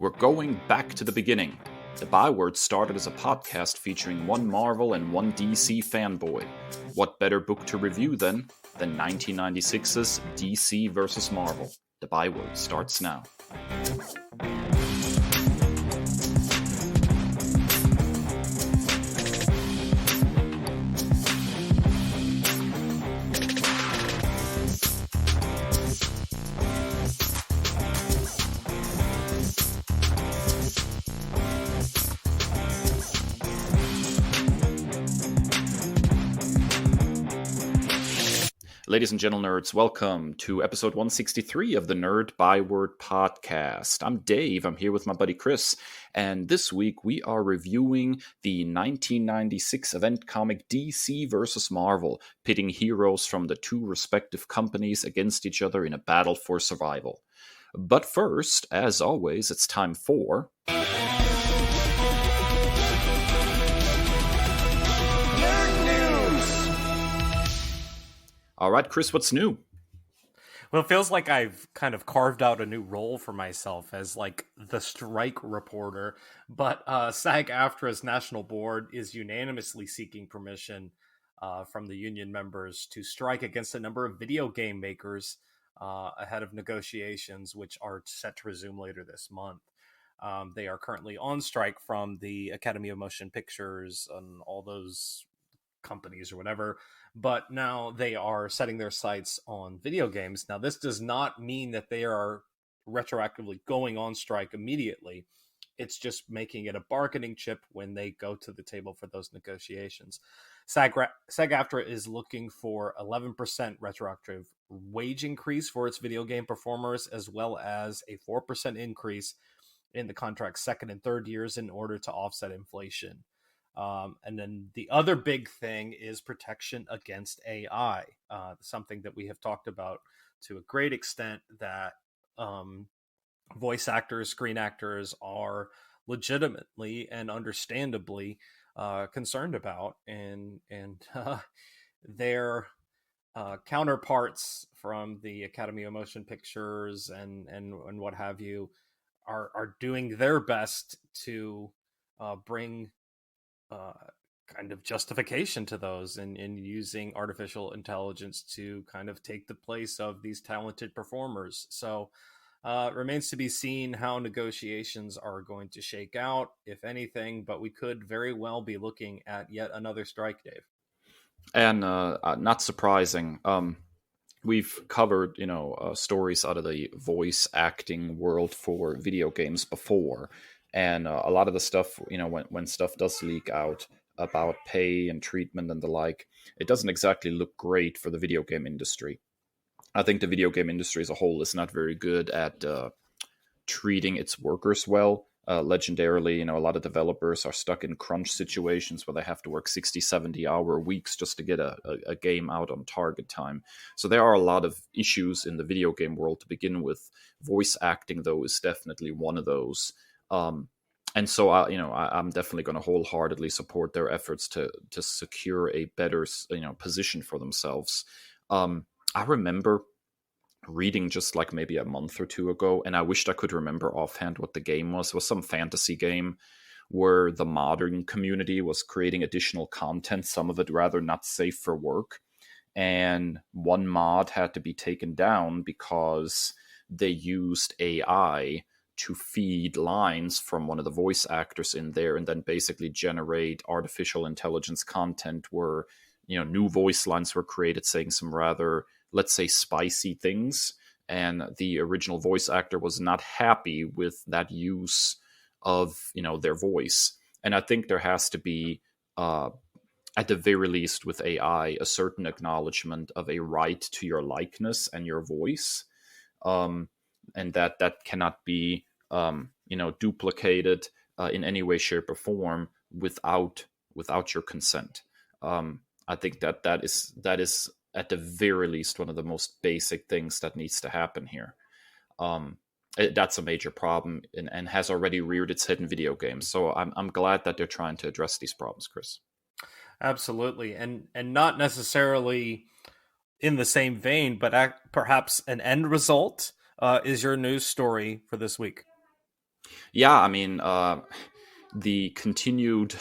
We're going back to the beginning. The Byword started as a podcast featuring one Marvel and one DC fanboy. What better book to review than 1996's DC vs. Marvel? The Byword starts now. Ladies and gentle nerds, welcome to episode 163 of the Nerd Byword podcast. I'm Dave, I'm here with my buddy Kris, and this week we are reviewing the 1996 event comic DC vs. Marvel, pitting heroes from the two respective companies against each other in a battle for survival. But first, as always, it's time for... All right, Kris, what's new? Well, it feels like I've kind of carved out a new role for myself as like the strike reporter, but SAG-AFTRA's national board is unanimously seeking permission from the union members to strike against a number of video game makers ahead of negotiations, which are set to resume later this month. They are currently on strike from the Academy of Motion Pictures and all those companies or whatever, but now they are setting their sights on video games. Now, this does not mean that they are retroactively going on strike immediately. It's just making it a bargaining chip when they go to the table for those negotiations. SAG-AFTRA is looking for 11% retroactive wage increase for its video game performers, as well as a 4% increase in the contract's second and third years in order to offset inflation. And then the other big thing is protection against AI, something that we have talked about to a great extent, that voice actors, screen actors are legitimately and understandably concerned about, and their counterparts from the Academy of Motion Pictures and what have you are doing their best to bring kind of justification to those and using artificial intelligence to kind of take the place of these talented performers. So it remains to be seen how negotiations are going to shake out, if anything, but we could very well be looking at yet another strike, Dave. And not surprising, we've covered, stories out of the voice acting world for video games before. And a lot of the stuff, when stuff does leak out about pay and treatment and the like, it doesn't exactly look great for the video game industry. I think the video game industry as a whole is not very good at treating its workers well. Legendarily, a lot of developers are stuck in crunch situations where they have to work 60, 70-hour weeks just to get a game out on target time. So there are a lot of issues in the video game world to begin with. Voice acting, though, is definitely one of those. And so, I'm definitely going to wholeheartedly support their efforts to secure a better, position for themselves. I remember reading just like maybe a month or two ago, and I wished I could remember offhand what the game was. It was some fantasy game where the modern community was creating additional content, some of it rather not safe for work. And one mod had to be taken down because they used AI to feed lines from one of the voice actors in there and then basically generate artificial intelligence content where, new voice lines were created saying some rather, let's say, spicy things. And the original voice actor was not happy with that use of, their voice. And I think there has to be, at the very least with AI, a certain acknowledgement of a right to your likeness and your voice. And that cannot be duplicated in any way, shape, or form without your consent. I think that is at the very least one of the most basic things that needs to happen here. That's a major problem and has already reared its head in video games. So I'm glad that they're trying to address these problems, Kris. Absolutely, and not necessarily in the same vein, but perhaps an end result is your news story for this week. Yeah, I mean, the continued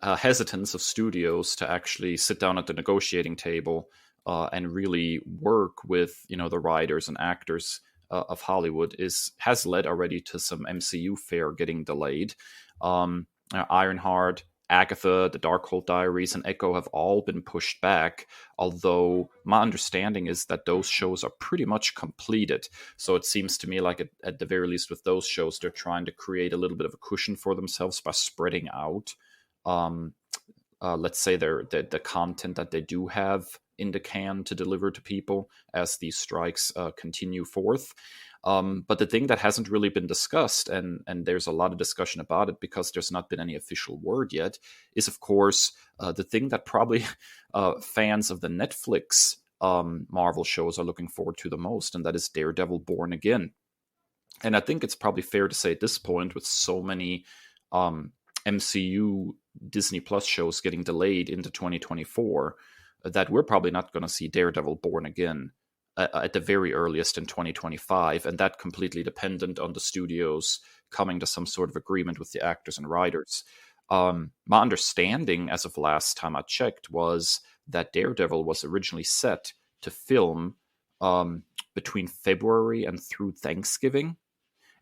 hesitance of studios to actually sit down at the negotiating table and really work with the writers and actors of Hollywood has led already to some MCU fare getting delayed. Ironheart, Agatha, The Darkhold Diaries, and Echo have all been pushed back, although my understanding is that those shows are pretty much completed. So it seems to me like at the very least with those shows, they're trying to create a little bit of a cushion for themselves by spreading out, um, let's say, the content that they do have in the can to deliver to people as these strikes continue forth. But the thing that hasn't really been discussed, and there's a lot of discussion about it because there's not been any official word yet, is of course the thing that probably fans of the Netflix Marvel shows are looking forward to the most, and that is Daredevil Born Again. And I think it's probably fair to say at this point, with so many MCU Disney Plus shows getting delayed into 2024, that we're probably not going to see Daredevil Born Again at the very earliest in 2025, and that completely dependent on the studios coming to some sort of agreement with the actors and writers. My understanding, as of last time I checked, was that Daredevil was originally set to film between February and through Thanksgiving.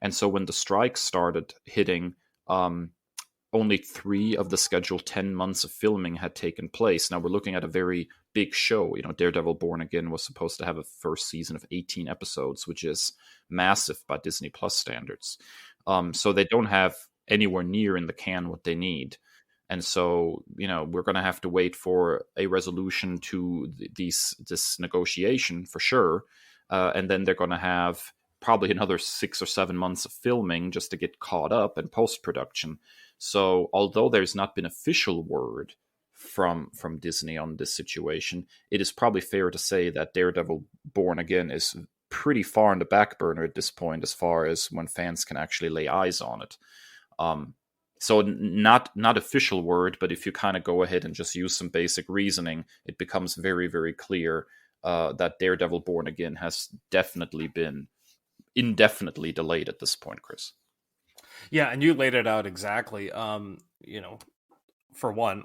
And so when the strikes started hitting, only 3 of the scheduled 10 months of filming had taken place. Now we're looking at a very big show. Daredevil Born Again was supposed to have a first season of 18 episodes, which is massive by Disney Plus standards. So they don't have anywhere near in the can what they need. And so, we're going to have to wait for a resolution to this negotiation for sure. And then they're going to have probably another 6 or 7 months of filming just to get caught up in post-production. So although there's not been official word from Disney on this situation, it is probably fair to say that Daredevil Born Again is pretty far in the back burner at this point as far as when fans can actually lay eyes on it. So not official word, but if you kind of go ahead and just use some basic reasoning, it becomes very, very clear that Daredevil Born Again has definitely been indefinitely delayed at this point, Chris. Yeah, and you laid it out exactly. For one,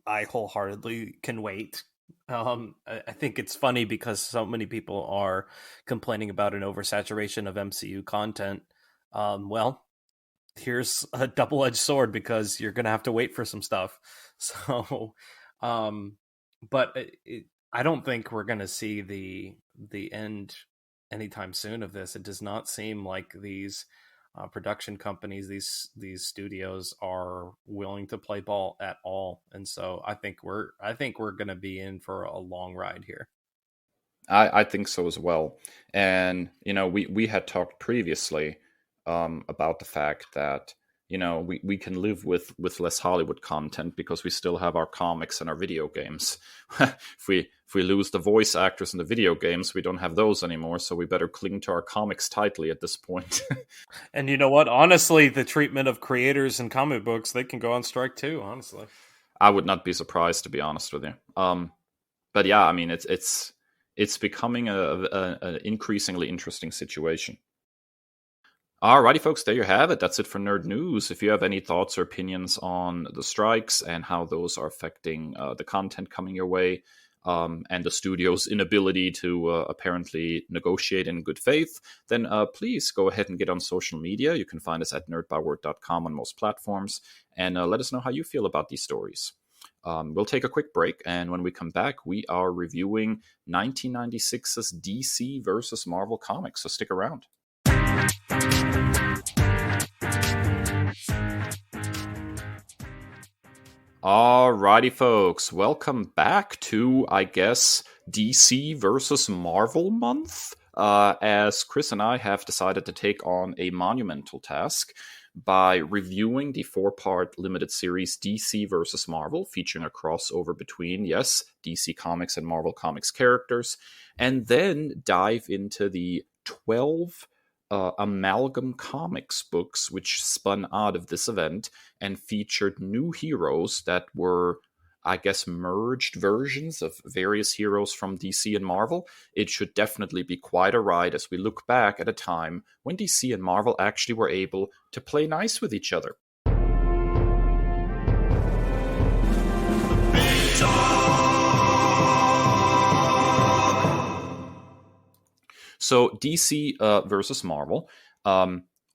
I wholeheartedly can wait. I think it's funny because so many people are complaining about an oversaturation of MCU content. Well, here's a double-edged sword because you're going to have to wait for some stuff. So, but I don't think we're going to see the end anytime soon of this. It does not seem like these production companies, these studios are willing to play ball at all, and so I think we're going to be in for a long ride here. I think so as well. And we had talked previously about the fact that we can live with less Hollywood content because we still have our comics and our video games. if we lose the voice actors in the video games, we don't have those anymore, so we better cling to our comics tightly at this point. And you know what? Honestly, the treatment of creators in comic books, they can go on strike too, honestly. I would not be surprised, to be honest with you. But yeah, I mean, it's becoming an increasingly interesting situation. Alrighty, folks, there you have it. That's it for Nerd News. If you have any thoughts or opinions on the strikes and how those are affecting the content coming your way, and the studio's inability to apparently negotiate in good faith, then please go ahead and get on social media. You can find us at nerdbyword.com on most platforms, and let us know how you feel about these stories. We'll take a quick break, and when we come back, we are reviewing 1996's DC versus Marvel Comics, so stick around. Alrighty, folks, welcome back to, I guess, DC versus Marvel month, as Chris and I have decided to take on a monumental task by reviewing the 4-part limited series DC versus Marvel, featuring a crossover between, yes, DC Comics and Marvel Comics characters, and then dive into the 12 amalgam comics books which spun out of this event and featured new heroes that were I guess, merged versions of various heroes from DC and Marvel, it should definitely be quite a ride as we look back at a time when DC and Marvel actually were able to play nice with each other. So DC versus Marvel,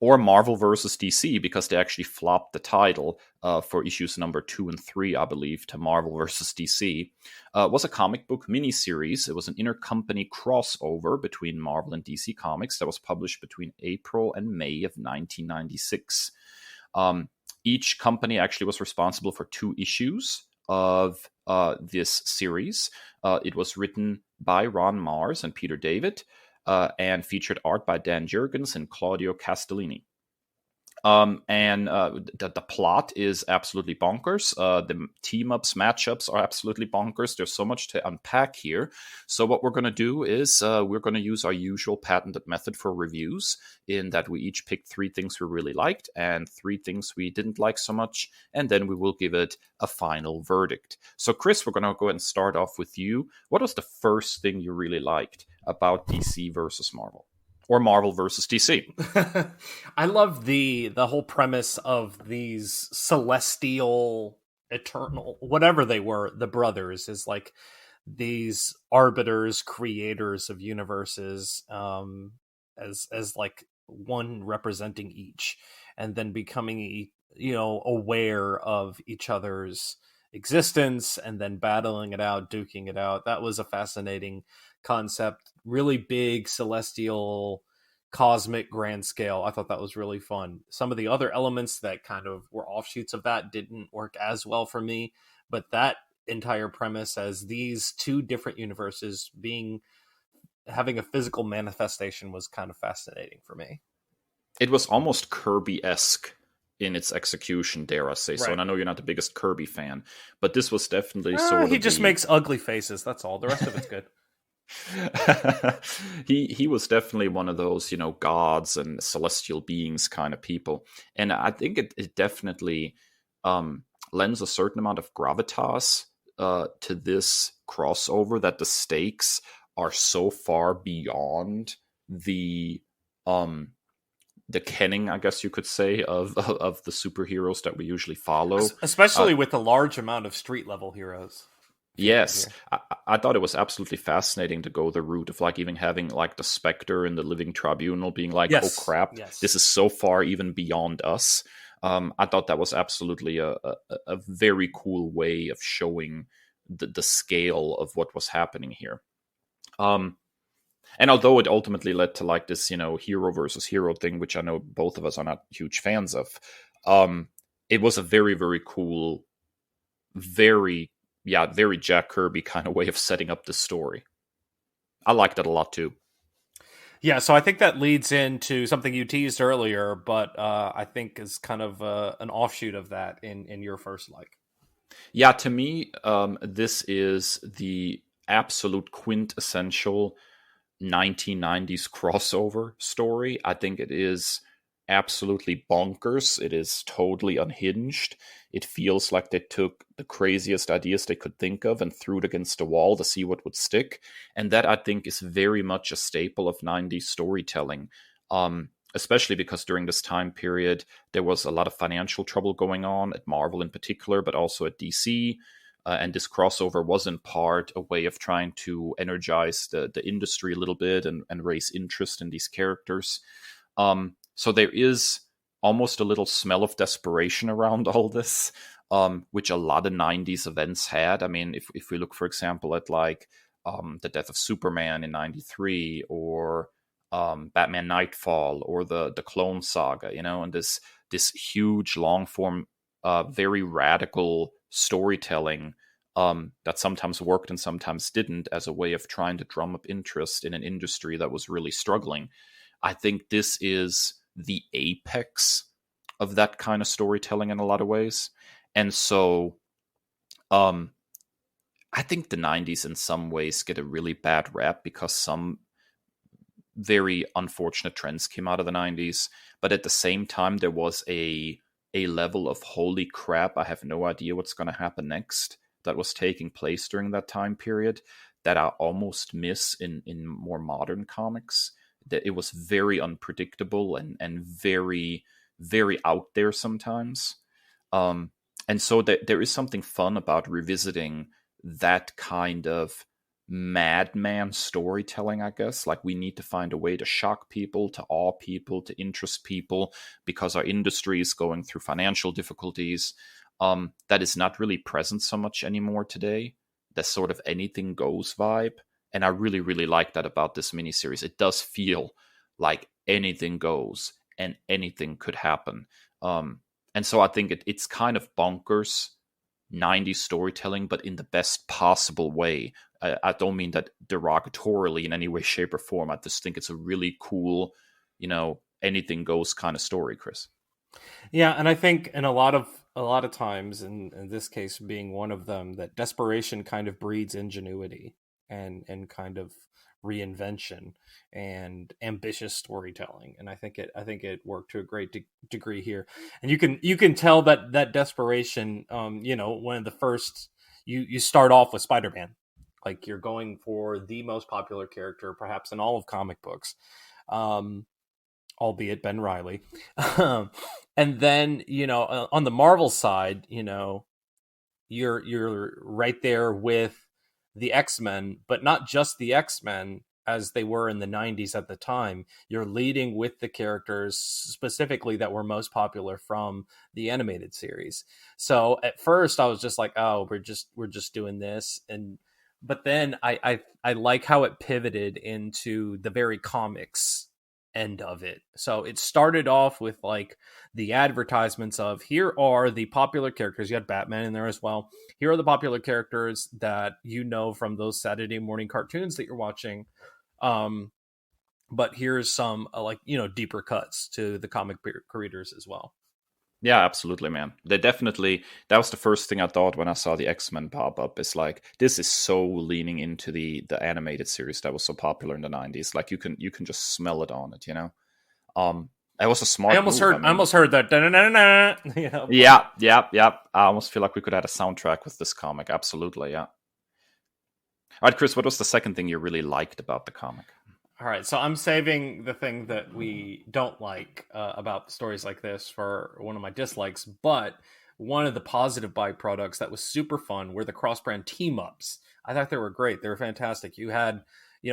or Marvel versus DC, because they actually flopped the title for issues number 2 and 3, I believe, to Marvel versus DC, was a comic book miniseries. It was an intercompany crossover between Marvel and DC Comics that was published between April and May of 1996. Each company actually was responsible for 2 issues of this series. It was written by Ron Mars and Peter David, and featured art by Dan Jurgens and Claudio Castellini. The plot is absolutely bonkers. The team-ups, matchups are absolutely bonkers. There's so much to unpack here. So what we're going to do is we're going to use our usual patented method for reviews, in that we each pick 3 things we really liked and 3 things we didn't like so much, and then we will give it a final verdict. So Chris, we're going to go ahead and start off with you. What was the first thing you really liked about DC versus Marvel? Or Marvel versus DC. I love the whole premise of these celestial, eternal, whatever they were, the brothers, is like these arbiters, creators of universes, as like one representing each, and then becoming, aware of each other's existence, and then battling it out, duking it out. That was a fascinating concept. Really big, celestial, cosmic, grand scale. I thought that was really fun. Some of the other elements that kind of were offshoots of that didn't work as well for me, but that entire premise as these 2 different universes having a physical manifestation was kind of fascinating for me. It was almost Kirby-esque in its execution, dare I say so. And I know you're not the biggest Kirby fan, but this was definitely sort of... He just makes ugly faces, that's all. The rest of it's good. he was definitely one of those, gods and celestial beings kind of people. And I think it definitely lends a certain amount of gravitas to this crossover, that the stakes are so far beyond the kenning, I guess you could say, of the superheroes that we usually follow. Especially with the large amount of street level heroes. Yes, I thought it was absolutely fascinating to go the route of like even having like the Spectre in the Living Tribunal being like, yes, oh crap, yes, this is so far even beyond us. I thought that was absolutely a very cool way of showing the scale of what was happening here. And although it ultimately led to like this, hero versus hero thing, which I know both of us are not huge fans of, it was a very, very cool, very Jack Kirby kind of way of setting up the story. I liked that a lot too. Yeah, so I think that leads into something you teased earlier, but I think is kind of an offshoot of that in your first like. Yeah, to me, this is the absolute quintessential 1990s crossover story. I think it is absolutely bonkers. It is totally unhinged. It feels like they took the craziest ideas they could think of and threw it against the wall to see what would stick. And that, I think, is very much a staple of 90s storytelling, especially because during this time period, there was a lot of financial trouble going on at Marvel in particular, but also at DC. And this crossover was in part a way of trying to energize the industry a little bit and raise interest in these characters. So there is almost a little smell of desperation around all this, which a lot of 90s events had. I mean, if we look, for example, at like the death of Superman in 93, or Batman Nightfall, or the Clone Saga, and this huge, long-form, very radical storytelling that sometimes worked and sometimes didn't, as a way of trying to drum up interest in an industry that was really struggling. I think this is the apex of that kind of storytelling in a lot of ways. And so I think the 90s in some ways get a really bad rap because some very unfortunate trends came out of the 90s. But at the same time, there was a level of holy crap, I have no idea what's going to happen next, that was taking place during that time period that I almost miss in more modern comics. That it was very unpredictable and very very out there sometimes. And so there is something fun about revisiting that kind of madman storytelling, I guess. Like, we need to find a way to shock people, to awe people, to interest people, because our industry is going through financial difficulties. That is not really present so much anymore today. That sort of anything goes vibe. And I really, really like that about this miniseries. It does feel like anything goes and anything could happen. And so I think it's kind of bonkers 90s storytelling, but in the best possible way. I don't mean that derogatorily in any way, shape, or form. I just think it's a really cool, anything goes kind of story, Chris. Yeah, and I think in a lot of times, in this case being one of them, that desperation kind of breeds ingenuity and kind of reinvention and ambitious storytelling. And I think it worked to a great degree here. And you can tell that desperation. One of the first, you start off with Spider-Man, like you're going for the most popular character perhaps in all of comic books. Albeit Ben Reilly. And then, on the Marvel side, you're right there with the X-Men, but not just the X-Men as they were in the 90s at the time. You're leading with the characters specifically that were most popular from the animated series. So at first I was just like, oh, we're just doing this. But then I like how it pivoted into the very comics end of it. So it started off with like the advertisements of, here are the popular characters. You had Batman in there as well. Here are the popular characters that from those Saturday morning cartoons that you're watching. But here's some deeper cuts to the comic readers as well. Yeah, absolutely, man. That was the first thing I thought when I saw the X-Men pop up. It's like, this is so leaning into the animated series that was so popular in the 90s. Like, you can just smell it on it, It was a smart move. I almost heard that. Yeah. I almost feel like we could add a soundtrack with this comic. Absolutely, yeah. All right, Chris, what was the second thing you really liked about the comic? All right, so I'm saving the thing that we don't like about stories like this for one of my dislikes, but one of the positive byproducts that was super fun were the cross-brand team-ups. I thought they were great. They were fantastic. You had,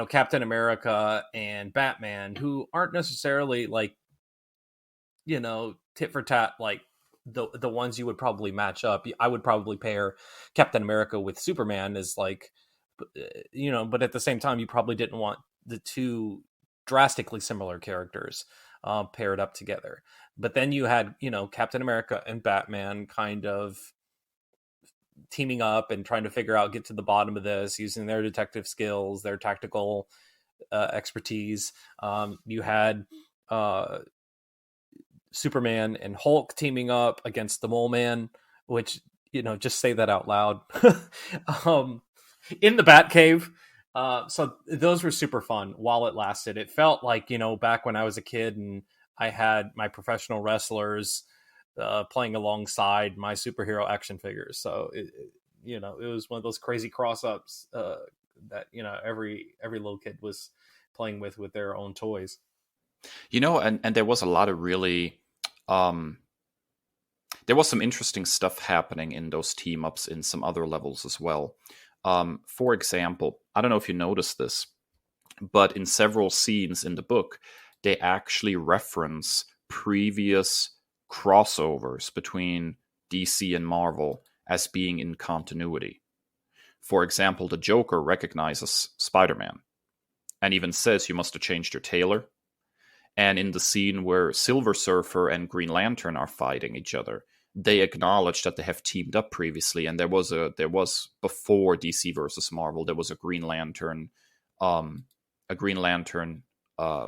Captain America and Batman, who aren't necessarily like, tit for tat, like the ones you would probably match up. I would probably pair Captain America with Superman as like, but at the same time, you probably didn't want the two drastically similar characters paired up together. But then you had, Captain America and Batman kind of teaming up and trying to get to the bottom of this using their detective skills, their tactical expertise. You had Superman and Hulk teaming up against the Mole Man, which, just say that out loud. In the Batcave. So those were super fun while it lasted. It felt like, back when I was a kid and I had my professional wrestlers playing alongside my superhero action figures. So, it was one of those crazy cross-ups that, every little kid was playing with their own toys. And there was a lot of really... there was some interesting stuff happening in those team-ups in some other levels as well. For example, I don't know if you noticed this, but in several scenes in the book, they actually reference previous crossovers between DC and Marvel as being in continuity. For example, the Joker recognizes Spider-Man and even says, "You must have changed your tailor." And in the scene where Silver Surfer and Green Lantern are fighting each other, they acknowledge that they have teamed up previously, and there was before DC versus Marvel, there was a Green Lantern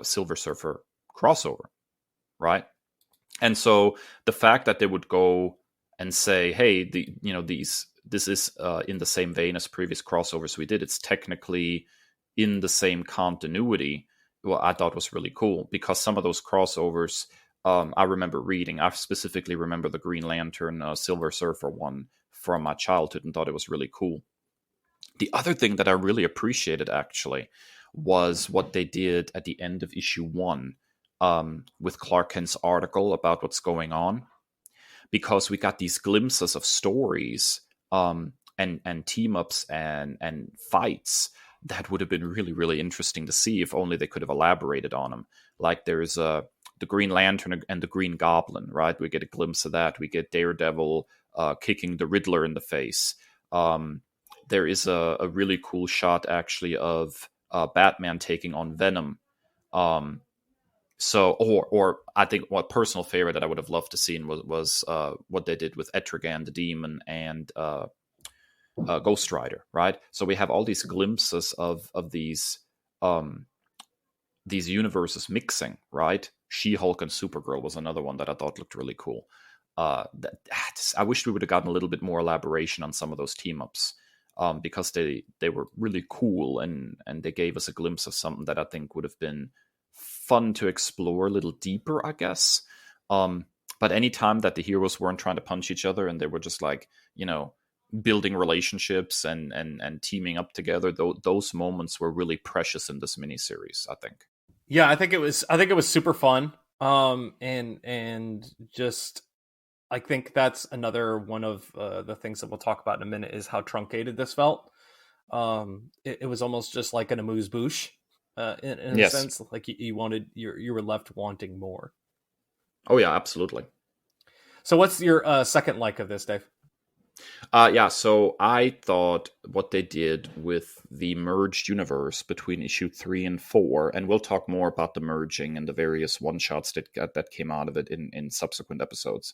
Silver Surfer crossover, right? And so the fact that they would go and say, "Hey, this is in the same vein as previous crossovers we did. It's technically in the same continuity." Well, I thought was really cool, because some of those crossovers, I remember reading. I specifically remember the Green Lantern Silver Surfer one from my childhood and thought it was really cool. The other thing that I really appreciated actually was what they did at the end of issue 1 with Clark Kent's article about what's going on, because we got these glimpses of stories and team ups and fights that would have been really, really interesting to see if only they could have elaborated on them. Like there's the Green Lantern and the Green Goblin, right? We get a glimpse of that. We get Daredevil kicking the Riddler in the face. There is a really cool shot, actually, of Batman taking on Venom. Or I think what personal favorite that I would have loved to see was what they did with Etrigan the Demon and Ghost Rider, right? So we have all these glimpses of these universes mixing, right? She-Hulk and Supergirl was another one that I thought looked really cool. I wish we would have gotten a little bit more elaboration on some of those team-ups, because they were really cool and they gave us a glimpse of something that I think would have been fun to explore a little deeper, I guess. But anytime that the heroes weren't trying to punch each other and they were just like, building relationships and teaming up together, those moments were really precious in this miniseries, I think. Yeah, I think it was super fun. And just, I think that's another one of the things that we'll talk about in a minute is how truncated this felt. It was almost just like an amuse-bouche, in a sense. Like you were left wanting more. Oh yeah, absolutely. So what's your second like of this, Dave? So I thought what they did with the merged universe between issue 3 and 4, and we'll talk more about the merging and the various one-shots that came out of it in subsequent episodes.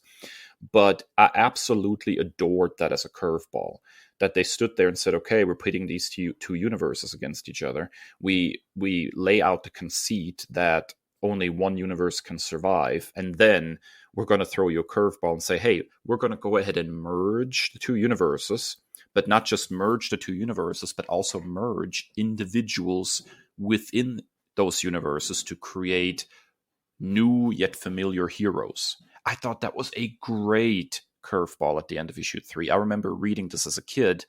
But I absolutely adored that as a curveball, that they stood there and said, okay, we're pitting these two universes against each other. We lay out the conceit that only one universe can survive, and then we're going to throw you a curveball and say, hey, we're going to go ahead and merge the two universes, but not just merge the two universes, but also merge individuals within those universes to create new yet familiar heroes. I thought that was a great curveball at the end of issue 3. I remember reading this as a kid,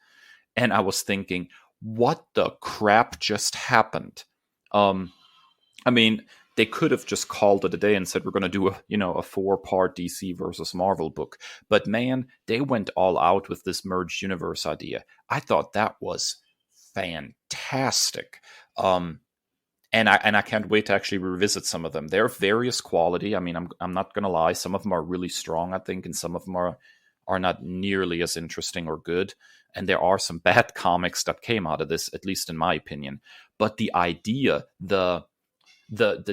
and I was thinking, what the crap just happened? They could have just called it a day and said, we're going to do a 4-part DC versus Marvel book. But man, they went all out with this merged universe idea. I thought that was fantastic. And I can't wait to actually revisit some of them. They're of various quality. I mean, I'm not going to lie. Some of them are really strong, I think, and some of them are not nearly as interesting or good. And there are some bad comics that came out of this, at least in my opinion. But the idea, the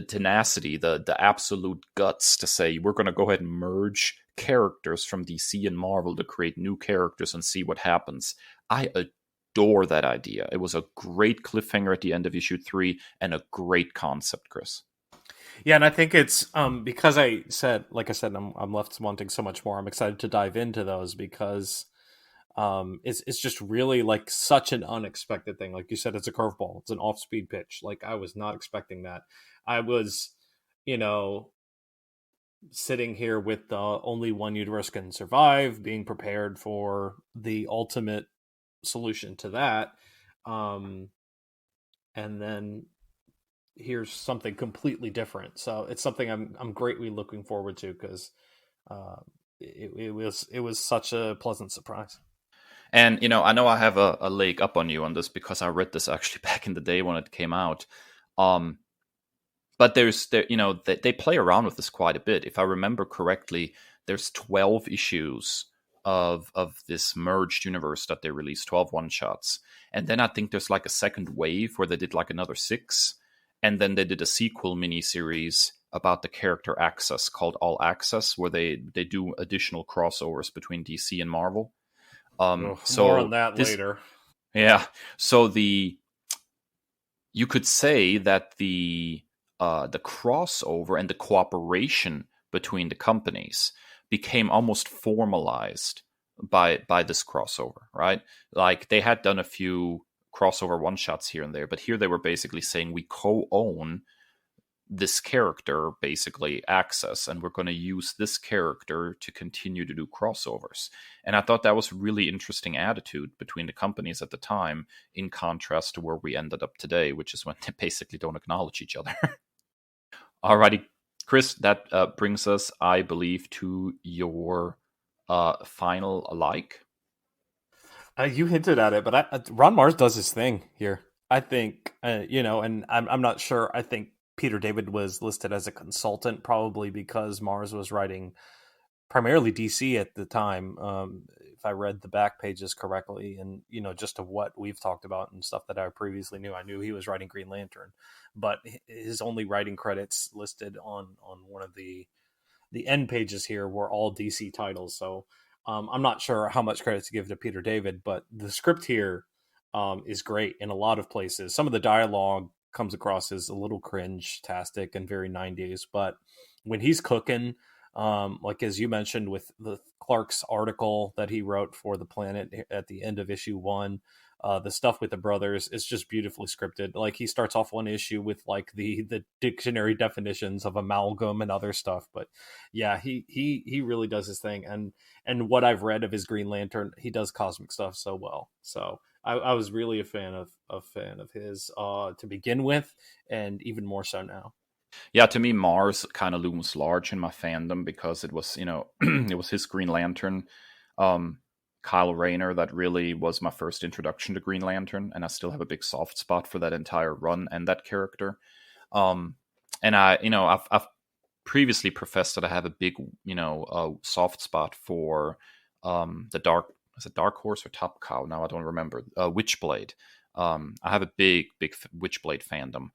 tenacity, the absolute guts to say we're going to go ahead and merge characters from DC and Marvel to create new characters and see what happens. I adore that idea. It was a great cliffhanger at the end of issue 3 and a great concept, Chris. Yeah, and I think it's because I'm left wanting so much more. I'm excited to dive into those because it's just really like such an unexpected thing. Like you said, it's a curveball. It's an off-speed pitch. Like I was not expecting that. I was, sitting here with the only one universe can survive, being prepared for the ultimate solution to that. And then here's something completely different. So it's something I'm greatly looking forward to because it was such a pleasant surprise. And, I know I have a leg up on you on this because I read this actually back in the day when it came out. But they play around with this quite a bit. If I remember correctly, there's 12 issues of this merged universe that they released, 12 one-shots. And then I think there's like a second wave where they did like another 6. And then they did a sequel miniseries about the character Access called All Access, where they do additional crossovers between DC and Marvel. So more on that later. Yeah. So you could say that the crossover and the cooperation between the companies became almost formalized by this crossover, right? Like they had done a few crossover one-shots here and there, but here they were basically saying we co-own this character basically access, and we're going to use this character to continue to do crossovers. And I thought that was a really interesting attitude between the companies at the time, in contrast to where we ended up today, which is when they basically don't acknowledge each other. Alrighty, Kris, that brings us, I believe, to your final like. You hinted at it, but Ron Mars does his thing here. I think, and I'm not sure. I think Peter David was listed as a consultant, probably because Mars was writing primarily DC at the time. If I read the back pages correctly, and just of what we've talked about and stuff that I previously knew, I knew he was writing Green Lantern, but his only writing credits listed on one of the end pages here were all DC titles. So I'm not sure how much credit to give to Peter David, but the script here is great in a lot of places. Some of the dialogue comes across as a little cringe-tastic and very 90s, but when he's cooking, like as you mentioned with the Clark's article that he wrote for The Planet at the end of issue 1, the stuff with the brothers is just beautifully scripted. Like he starts off one issue with like the dictionary definitions of amalgam and other stuff, but yeah, he really does his thing. And what I've read of his Green Lantern, he does cosmic stuff so well. So I was really a fan of his to begin with, and even more so now. Yeah, to me, Mars kind of looms large in my fandom because it was, it was his Green Lantern, Kyle Rayner, that really was my first introduction to Green Lantern, and I still have a big soft spot for that entire run and that character. And I've previously professed that I have a big, soft spot for the Dark Horse or Top Cow? Now I don't remember. Witchblade. I have a big Witchblade fandom.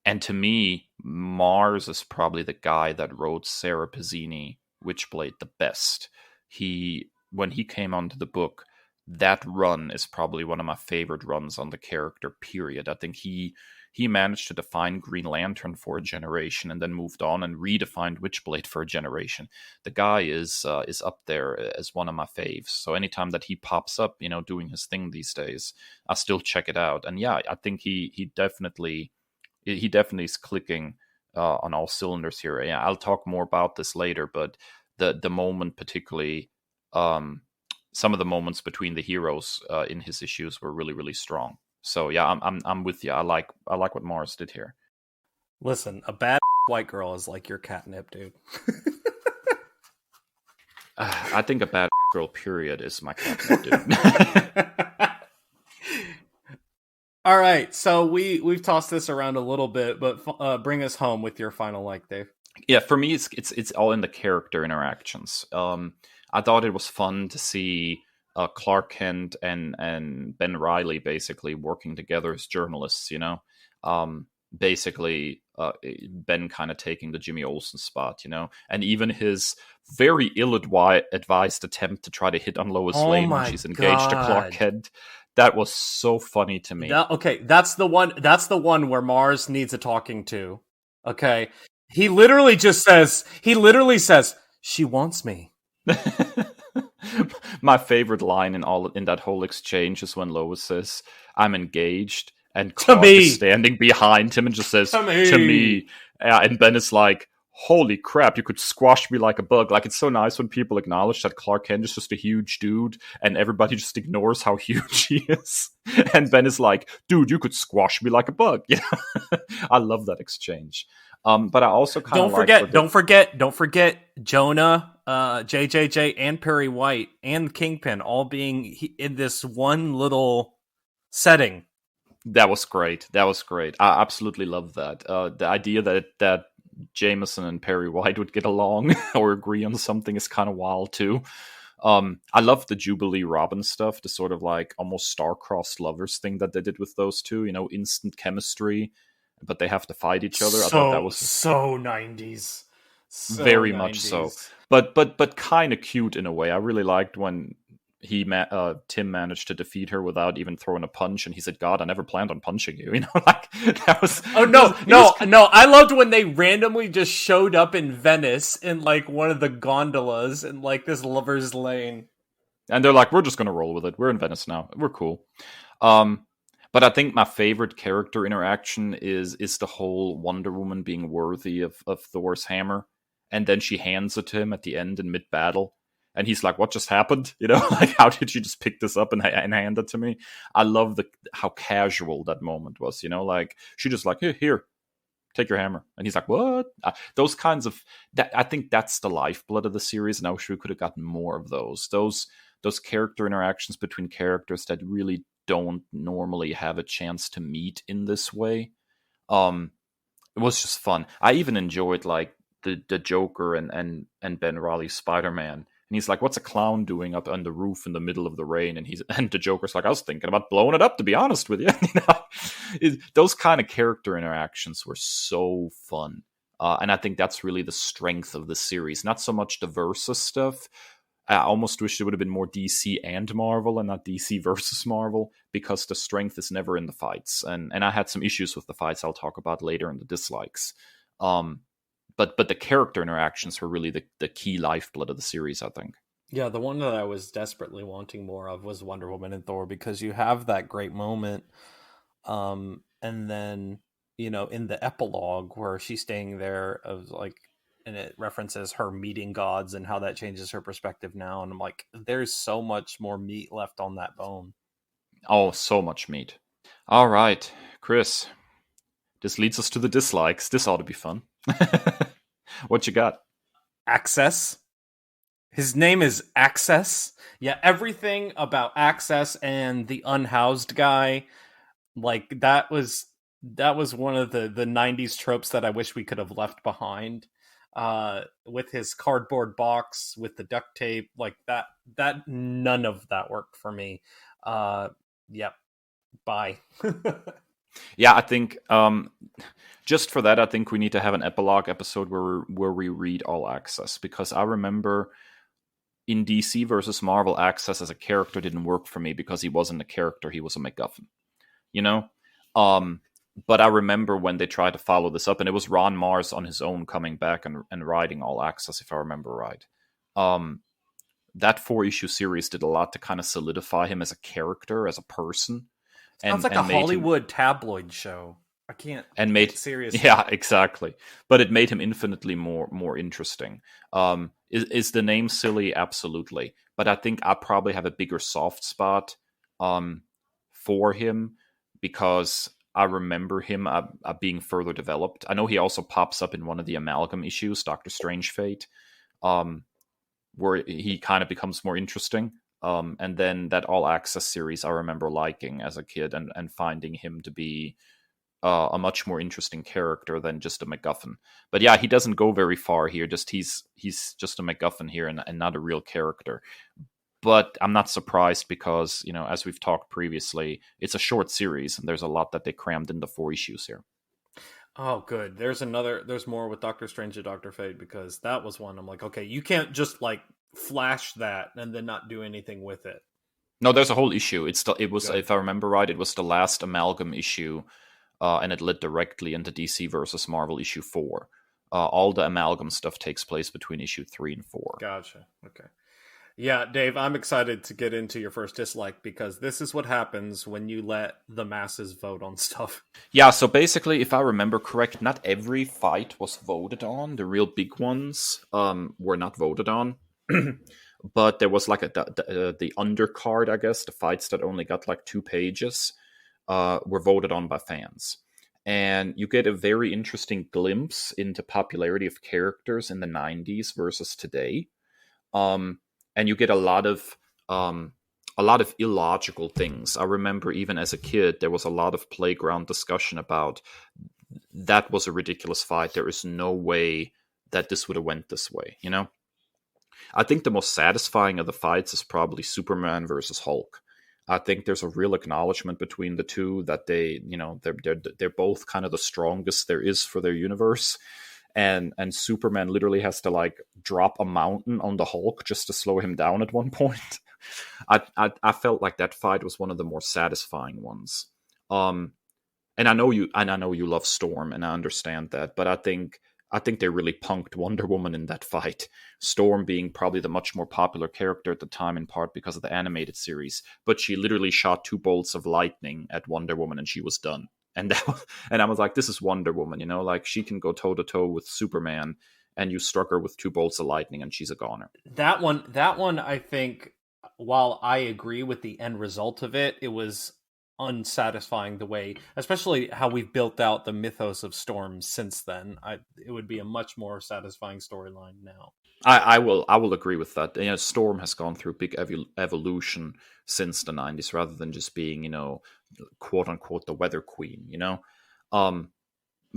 And to me, Mars is probably the guy that wrote Sarah Pezzini Witchblade the best. When he came onto the book, that run is probably one of my favorite runs on the character, period. I think he managed to define Green Lantern for a generation and then moved on and redefined Witchblade for a generation. The guy is up there as one of my faves. So anytime that he pops up, doing his thing these days, I still check it out. And yeah, I think he definitely is clicking on all cylinders here. Yeah, I'll talk more about this later, but the moment particularly, some of the moments between the heroes in his issues were really, really strong. So yeah, I'm with you. I like what Mars did here. Listen, a bad white girl is like your catnip, dude. I think a bad girl, period, is my catnip, dude. All right, so we've tossed this around a little bit, but bring us home with your final like, Dave. Yeah, for me, it's all in the character interactions. I thought it was fun to see Clark Kent and Ben Reilly basically working together as journalists. Basically Ben kind of taking the Jimmy Olsen spot, and even his very ill-advised attempt to try to hit on Lois Lane when she's engaged to Clark Kent. That was so funny to me. That's the one where Mars needs a talking to. Okay. He literally says, she wants me. My favorite line in that whole exchange is when Lois says, "I'm engaged," and Clark is standing behind him and just says, "To me." And Ben is like, "Holy crap, you could squash me like a bug." Like, it's so nice when people acknowledge that Clark Kent is just a huge dude and everybody just ignores how huge he is. And Ben is like, "Dude, you could squash me like a bug." I love that exchange. But I also kind of don't forget Jonah, JJJ, and Perry White and Kingpin all being in this one little setting. That was great. I absolutely love that. The idea that Jameson and Perry White would get along or agree on something is kind of wild too. I love the Jubilee Robin stuff, the sort of like almost star-crossed lovers thing that they did with those two. Instant chemistry, but they have to fight each other. I thought that was so 90s. Very 90s. Much so. But kind of cute in a way. I really liked when Tim managed to defeat her without even throwing a punch, and he said, "God, I never planned on punching you." Like that was. Oh no! I loved when they randomly just showed up in Venice in like one of the gondolas in like this lovers' lane, and they're like, "We're just gonna roll with it. We're in Venice now. We're cool." But I think my favorite character interaction is the whole Wonder Woman being worthy of Thor's hammer, and then she hands it to him at the end in mid battle, and he's like, "What just happened? You know, like how did you just pick this up and hand it to me?" I love how casual that moment was. You know, like she just like, here, take your hammer, and he's like, "What?" Those kinds of that. I think that's the lifeblood of the series, and I wish we could have gotten more of those. Those character interactions between characters that really don't normally have a chance to meet in this way. It was just fun. I even enjoyed like the Joker and Ben Reilly's Spider-Man. And he's like, "What's a clown doing up on the roof in the middle of the rain?" And the Joker's like, "I was thinking about blowing it up, to be honest with you." Those kind of character interactions were so fun. And I think that's really the strength of the series. Not so much the Versus stuff. I almost wish it would have been more DC and Marvel and not DC versus Marvel, because the strength is never in the fights. And I had some issues with the fights I'll talk about later in the dislikes. But the character interactions were really the key lifeblood of the series, I think. Yeah, the one that I was desperately wanting more of was Wonder Woman and Thor, because you have that great moment. And then, in the epilogue where she's staying there, of like, and it references her meeting gods and how that changes her perspective now. And I'm like, there's so much more meat left on that bone. Oh, so much meat. All right, Chris. This leads us to the dislikes. This ought to be fun. What you got? Access. His name is Access. Yeah, everything about Access and the unhoused guy, like that was one of the 90s tropes that I wish we could have left behind. With his cardboard box with the duct tape, like that none of that worked for me. Yep. Bye. Yeah, I think just for that, I think we need to have an epilogue episode where we read all Access, because I remember in DC versus Marvel, Access as a character didn't work for me because he wasn't a character; he was a MacGuffin. You know, but I remember when they tried to follow this up, and it was Ron Mars on his own coming back and writing all Access, if I remember right. That 4-issue series did a lot to kind of solidify him as a character, as a person. Sounds like a Hollywood tabloid show. I can't made seriously. Yeah, exactly. But it made him infinitely more interesting. Is the name silly? Absolutely. But I think I probably have a bigger soft spot for him, because I remember him being further developed. I know he also pops up in one of the Amalgam issues, Doctor Strange Fate, where he kind of becomes more interesting. And then that All Access series I remember liking as a kid and finding him to be a much more interesting character than just a MacGuffin. But yeah, he doesn't go very far here. He's just a MacGuffin here and not a real character. But I'm not surprised because, as we've talked previously, it's a short series and there's a lot that they crammed into 4 issues here. Oh, good. There's more with Doctor Strange and Doctor Fate, because that was one I'm like, okay, you can't just like flash that and then not do anything with it. No, there's a whole issue. It was, good. If I remember right, it was the last Amalgam issue, and it led directly into DC versus Marvel issue 4. All the Amalgam stuff takes place between issue 3 and 4. Gotcha. Okay. Yeah, Dave, I'm excited to get into your first dislike, because this is what happens when you let the masses vote on stuff. Yeah, so basically, if I remember correct, not every fight was voted on. The real big ones were not voted on. But there was like the undercard, I guess, the fights that only got like 2 pages were voted on by fans. And you get a very interesting glimpse into popularity of characters in the 90s versus today. And you get a lot of illogical things. I remember even as a kid, there was a lot of playground discussion about that was a ridiculous fight. There is no way that this would have went this way, I think the most satisfying of the fights is probably Superman versus Hulk. I think there's a real acknowledgement between the two that they're both kind of the strongest there is for their universe. And Superman literally has to like drop a mountain on the Hulk just to slow him down at one point. I felt like that fight was one of the more satisfying ones. And I know you love Storm, and I understand that, but I think I think they really punked Wonder Woman in that fight. Storm being probably the much more popular character at the time, in part because of the animated series. But she literally shot 2 bolts of lightning at Wonder Woman and she was done. And and I was like, this is Wonder Woman, you know, like she can go toe to toe with Superman, and you struck her with 2 bolts of lightning and she's a goner. That one, I think, while I agree with the end result of it, it was unsatisfying the way, especially how we've built out the mythos of Storm since then. It would be a much more satisfying storyline now. I will agree with that. You know, Storm has gone through big evolution since the 90s, rather than just being, you know, quote unquote the weather queen, you know. Um,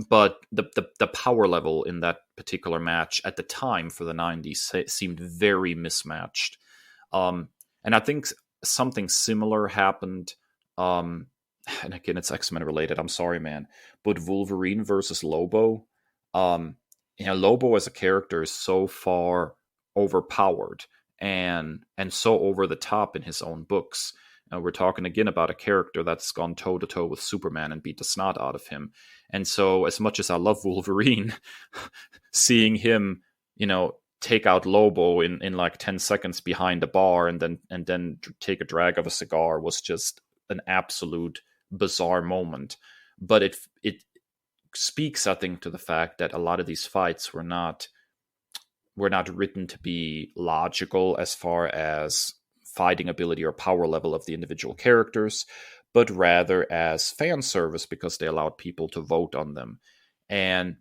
but the power level in that particular match at the time for the 90s seemed very mismatched. And I think something similar happened. Um, and again, it's X-Men related. I'm sorry, man, but Wolverine versus Lobo. Um, you know, Lobo as a character is so far overpowered and so over the top in his own books. We're talking again about a character that's gone toe to toe with Superman and beat the snot out of him. And so, as much as I love Wolverine, seeing him, you know, take out Lobo in like 10 seconds behind a bar and then take a drag of a cigar was just an absolute bizarre moment. But it speaks, I think, to the fact that a lot of these fights were not written to be logical as far as fighting ability or power level of the individual characters, but rather as fan service because they allowed people to vote on them. And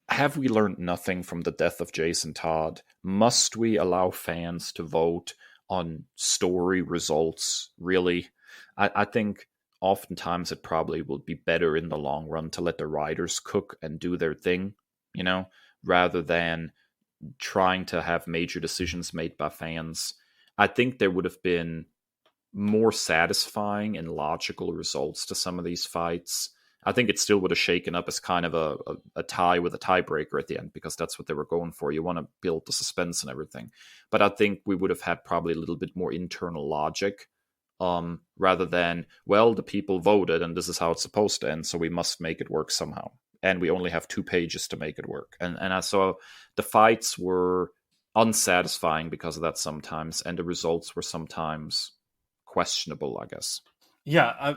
have we learned nothing from the death of Jason Todd? Must we allow fans to vote on story results? Really? I think oftentimes it probably will be better in the long run to let the writers cook and do their thing, you know, rather than trying to have major decisions made by fans. I think there would have been more satisfying and logical results to some of these fights. I think it still would have shaken up as kind of a tie with a tiebreaker at the end, because that's what they were going for. You want to build the suspense and everything. But I think we would have had probably a little bit more internal logic, rather than, well, the people voted and this is how it's supposed to end, so we must make it work somehow. And we only have 2 pages to make it work. And I saw the fights were unsatisfying because of that sometimes, and the results were sometimes questionable, I guess. Yeah,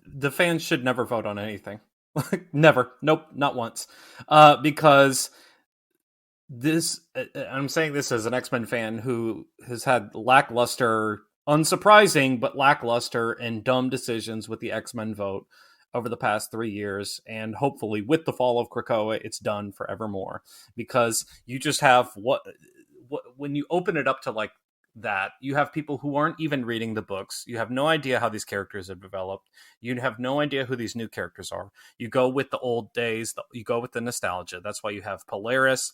the fans should never vote on anything. Never. Nope, not once. Because this, I'm saying this as an X-Men fan who has had lackluster, unsurprising, but lackluster and dumb decisions with the X-Men vote over the past 3 years. And hopefully with the fall of Krakoa, it's done forevermore, because you just have what when you open it up to like that, you have people who aren't even reading the books. You have no idea how these characters have developed. You have no idea who these new characters are. You go with the old days. You go with the nostalgia. That's why you have Polaris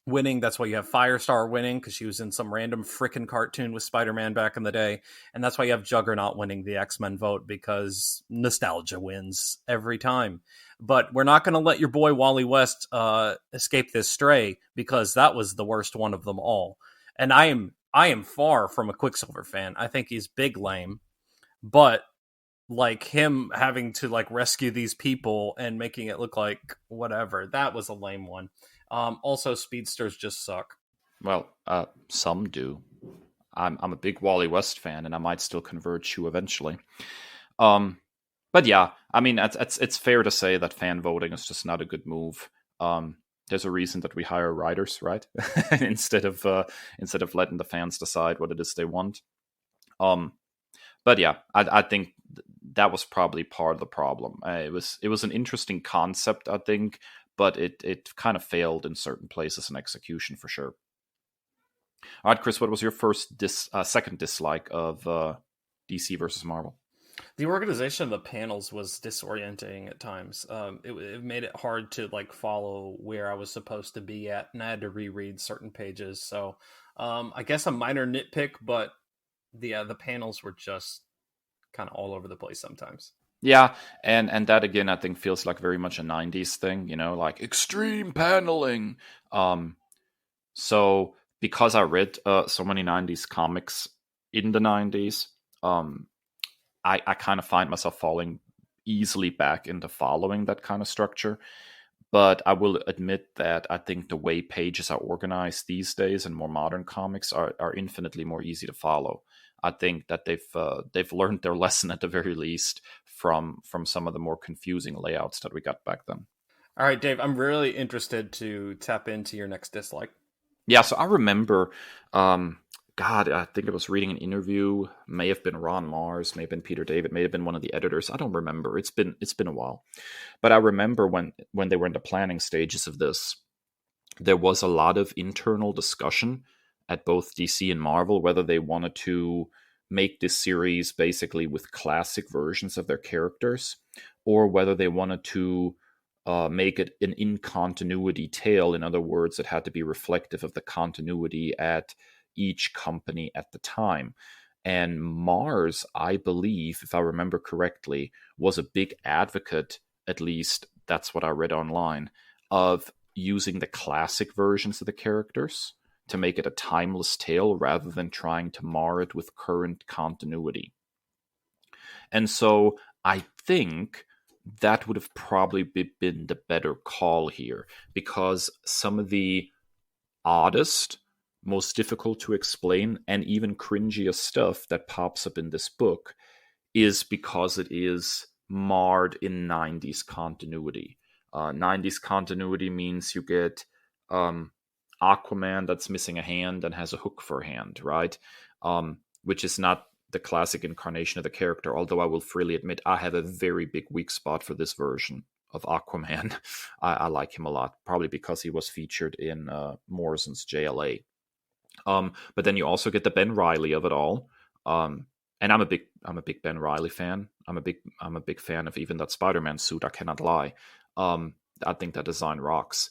winning. That's why you have Firestar winning, because she was in some random freaking cartoon with Spider-Man back in the day. And that's why you have Juggernaut winning the X-Men vote, because nostalgia wins every time. But we're not going to let your boy Wally West escape this stray, because that was the worst one of them all. And I am far from a Quicksilver fan. I think he's big lame, but like him having to like rescue these people and making it look like whatever, that was a lame one. Also, speedsters just suck. Well, some do. I'm a big Wally West fan, and I might still convert you eventually. But yeah, I mean, it's fair to say that fan voting is just not a good move. There's a reason that we hire writers, right? instead of letting the fans decide what it is they want. But yeah, I think that was probably part of the problem. It was an interesting concept, I think, but it kind of failed in certain places in execution for sure. All right, Chris, what was your second dislike of DC versus Marvel? The organization of the panels was disorienting at times. It made it hard to like follow where I was supposed to be at, and I had to reread certain pages. So I guess a minor nitpick, but the panels were just kind of all over the place sometimes. Yeah, and that again I think feels like very much a 90s thing, you know, like extreme paneling. So because I read so many 90s comics in the 90s, I kind of find myself falling easily back into following that kind of structure. But I will admit that I think the way pages are organized these days in more modern comics are infinitely more easy to follow. I think that they've learned their lesson at the very least from some of the more confusing layouts that we got back then. All right, Dave, I'm really interested to tap into your next dislike. Yeah, so I remember, God, I think I was reading an interview. May have been Ron Mars, may have been Peter David, may have been one of the editors. I don't remember. It's been a while, but I remember when they were in the planning stages of this, there was a lot of internal discussion at both DC and Marvel whether they wanted to make this series basically with classic versions of their characters, or whether they wanted to make it an in continuity tale. In other words, it had to be reflective of the continuity at each company at the time. And Mars, I believe, if I remember correctly, was a big advocate, at least that's what I read online, of using the classic versions of the characters to make it a timeless tale rather than trying to mar it with current continuity. And so I think that would have probably been the better call here, because some of the oddest, most difficult to explain, and even cringiest stuff that pops up in this book is because it is marred in 90s continuity. 90s continuity means you get Aquaman that's missing a hand and has a hook for a hand, right? Which is not the classic incarnation of the character, although I will freely admit I have a very big weak spot for this version of Aquaman. I like him a lot, probably because he was featured in Morrison's JLA. But then you also get the Ben Reilly of it all. And I'm a big Ben Reilly fan. I'm a big fan of even that Spider-Man suit, I cannot lie. I think that design rocks.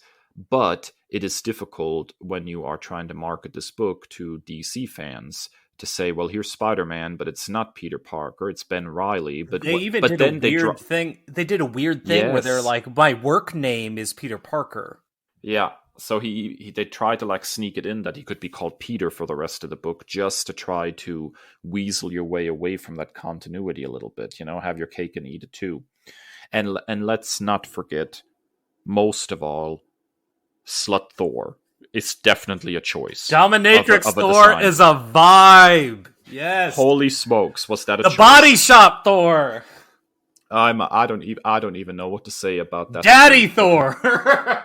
But it is difficult when you are trying to market this book to DC fans to say, well, here's Spider-Man, but it's not Peter Parker, it's Ben Reilly. But They even but did then a they weird thing. They did a weird thing where they're yes, like, "My work name is Peter Parker." yeah. So they tried to like sneak it in that he could be called Peter for the rest of the book, just to try to weasel your way away from that continuity a little bit. Have your cake and eat it too. And let's not forget, most of all, Slut Thor is definitely a choice Dominatrix of a Thor design. is a vibe. Yes, Holy smokes, was that a the choice? Body Shop Thor. I don't even know what to say about that. Daddy Thor.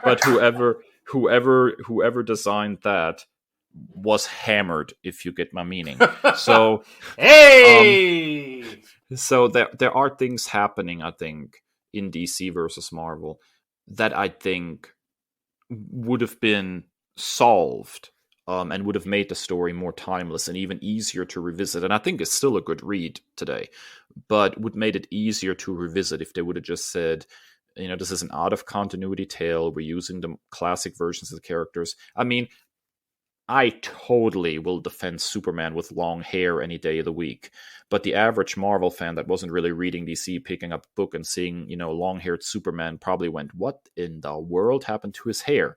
But whoever designed that was hammered, if you get my meaning. So hey. so there are things happening, I think, in DC versus Marvel that I think would have been solved, and would have made the story more timeless and even easier to revisit. And I think it's still a good read today, but would made it easier to revisit if they would have just said, this is an out of continuity tale. We're using the classic versions of the characters. I mean, I totally will defend Superman with long hair any day of the week. But the average Marvel fan that wasn't really reading DC, picking up a book and seeing, long-haired Superman probably went, what in the world happened to his hair?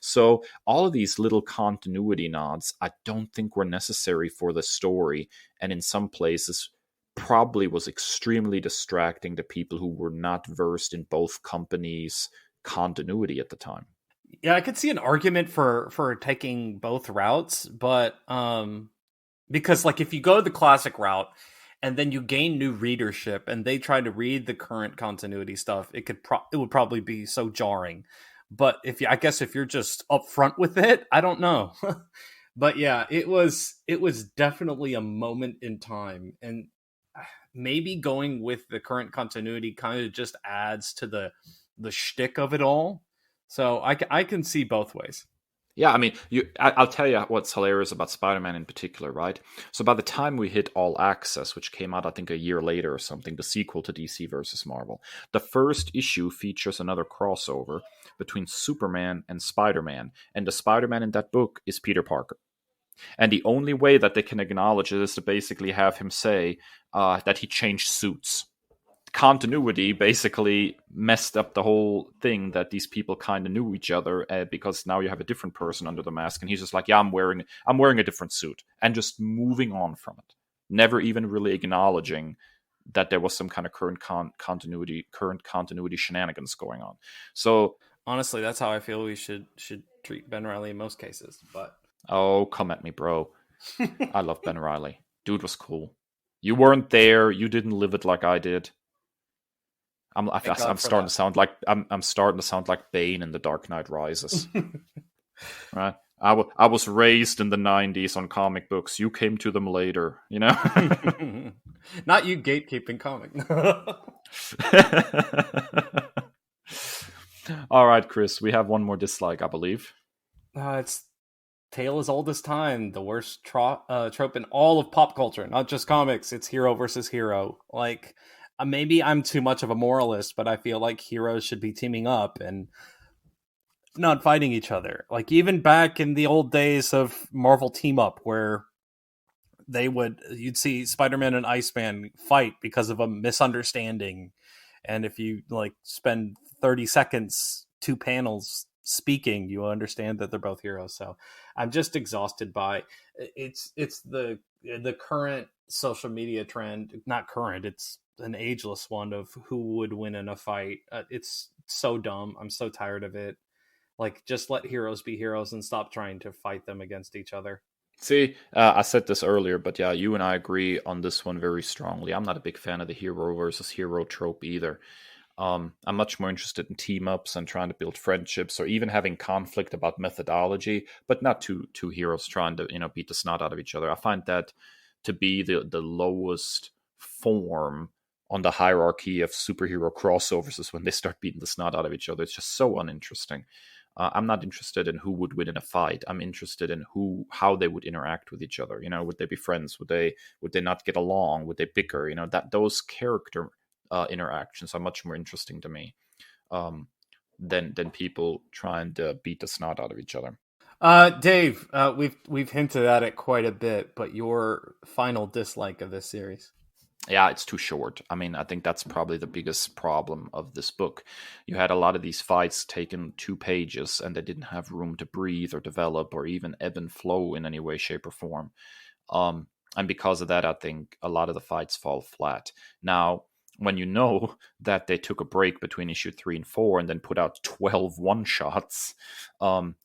So all of these little continuity nods, I don't think were necessary for the story. And in some places, probably was extremely distracting to people who were not versed in both companies' continuity at the time. Yeah, I could see an argument for taking both routes, but because like if you go the classic route and then you gain new readership and they try to read the current continuity stuff, it would probably be so jarring. But I guess if you're just upfront with it, I don't know. But yeah, it was definitely a moment in time, and maybe going with the current continuity kind of just adds to the shtick of it all. So I can see both ways. Yeah, I mean, I'll tell you what's hilarious about Spider-Man in particular, right? So by the time we hit All Access, which came out, I think, a year later or something, the sequel to DC versus Marvel, the first issue features another crossover between Superman and Spider-Man, and the Spider-Man in that book is Peter Parker. And the only way that they can acknowledge it is to basically have him say that he changed suits. Continuity basically messed up the whole thing that these people kind of knew each other, because now you have a different person under the mask, and he's just like, yeah, I'm wearing a different suit, and just moving on from it, never even really acknowledging that there was some kind of current continuity shenanigans going on. So Honestly, that's how I feel we should treat Ben Riley in most cases. But Oh, come at me, bro. I love Ben Riley. Dude was cool. You weren't there. You didn't live it like I did. thank I'm God for starting that. to sound like I'm starting to sound like Bane in The Dark Knight Rises. Right? I was raised in the 90s on comic books. You came to them later, you know? Not you gatekeeping comic. All right, Chris, we have one more dislike, I believe. It's tale as old as time. The worst trope in all of pop culture, not just comics. It's hero versus hero. Like, maybe I'm too much of a moralist, but I feel like heroes should be teaming up and not fighting each other. Like, even back in the old days of Marvel Team Up, where you'd see Spider-Man and Iceman fight because of a misunderstanding, and if you like spend 30 seconds, 2 panels speaking, you understand that they're both heroes. So I'm just exhausted by it's the current social media trend. Not current, it's an ageless one of who would win in a fight. It's so dumb. I'm so tired of it. Like, just let heroes be heroes and stop trying to fight them against each other. See, I said this earlier, but yeah, you and I agree on this one very strongly. I'm not a big fan of the hero versus hero trope either. I'm much more interested in team ups and trying to build friendships, or even having conflict about methodology, but not two heroes trying to beat the snot out of each other. I find that to be the lowest form on the hierarchy of superhero crossovers is when they start beating the snot out of each other. It's just so uninteresting. I'm not interested in who would win in a fight. I'm interested in how they would interact with each other. Would they be friends? Would they not get along? Would they bicker? That those character interactions are much more interesting to me um, than people trying to beat the snot out of each other. Dave, we've hinted at it quite a bit, but your final dislike of this series? Yeah, it's too short. I mean, I think that's probably the biggest problem of this book. You had a lot of these fights taken 2 pages, and they didn't have room to breathe or develop or even ebb and flow in any way, shape, or form. And because of that, I think a lot of the fights fall flat. Now, when you know that they took a break between issue 3 and 4 and then put out 12 one-shots,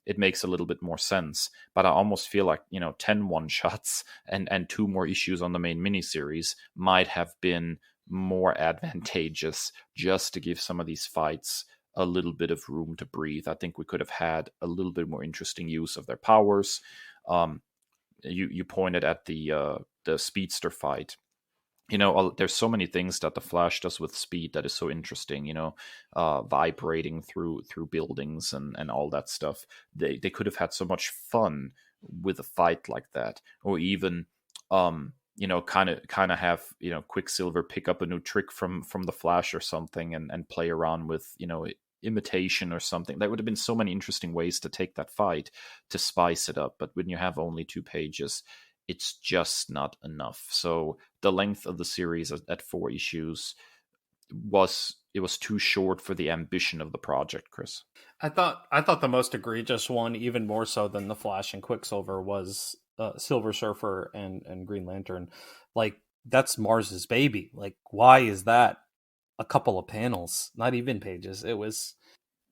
it makes a little bit more sense. But I almost feel like, 10 one-shots and 2 more issues on the main miniseries might have been more advantageous, just to give some of these fights a little bit of room to breathe. I think we could have had a little bit more interesting use of their powers. You pointed at the speedster fight. There's so many things that the Flash does with speed that is so interesting. Vibrating through buildings and all that stuff. They could have had so much fun with a fight like that, or even kind of have Quicksilver pick up a new trick from the Flash or something, and play around with imitation or something. There would have been so many interesting ways to take that fight to spice it up. But when you have only 2 pages, it's just not enough. So the length of the series at 4 issues was too short for the ambition of the project, Chris. I thought the most egregious one, even more so than the Flash and Quicksilver, was Silver Surfer and Green Lantern. Like, that's Mars's baby. Like, why is that a couple of panels, not even pages?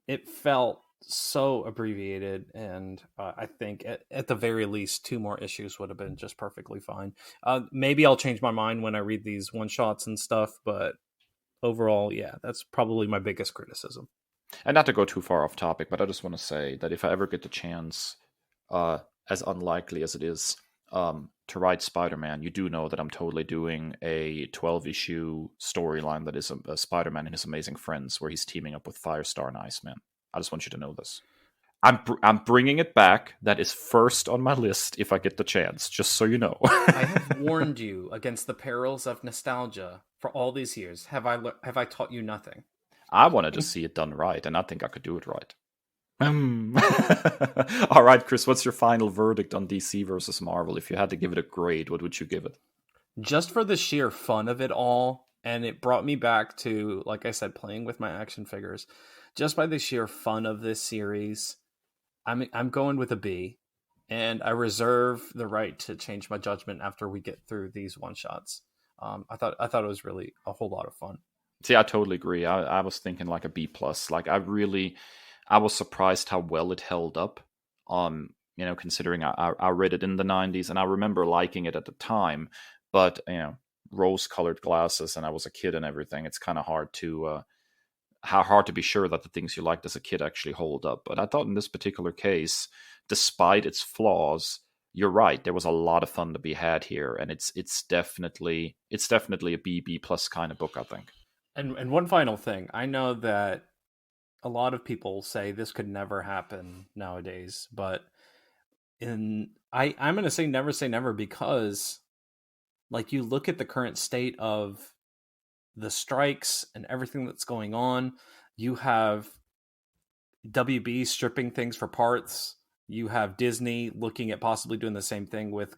It felt so abbreviated, and I think at the very least 2 more issues would have been just perfectly fine. Maybe I'll change my mind when I read these one shots and stuff, but overall, yeah, that's probably my biggest criticism. And not to go too far off topic, but I just want to say that if I ever get the chance, as unlikely as it is, to write Spider-Man, you do know that I'm totally doing a 12-issue storyline that is a Spider-Man and his amazing friends, where he's teaming up with Firestar and Iceman. I just want you to know this. I'm bringing it back. That is first on my list if I get the chance, just so you know. I have warned you against the perils of nostalgia for all these years. Have I taught you nothing? I want to just see it done right, and I think I could do it right. All right, Chris, what's your final verdict on DC versus Marvel? If you had to give it a grade, what would you give it? Just for the sheer fun of it all, and it brought me back to, like I said, playing with my action figures. Just by the sheer fun of this series, I'm going with a B, and I reserve the right to change my judgment after we get through these one shots. I thought it was really a whole lot of fun. See, I totally agree. I was thinking like a B plus. Like, I was surprised how well it held up. Considering I read it in the '90s, and I remember liking it at the time, but rose-colored glasses, and I was a kid and everything. It's kind of hard to how hard to be sure that the things you liked as a kid actually hold up. But I thought in this particular case, despite its flaws, you're right. There was a lot of fun to be had here, and it's definitely a B plus kind of book, I think. And one final thing, I know that a lot of people say this could never happen nowadays, but I'm going to say never because, like, you look at the current state of the strikes and everything that's going on. You have WB stripping things for parts. You have Disney looking at possibly doing the same thing with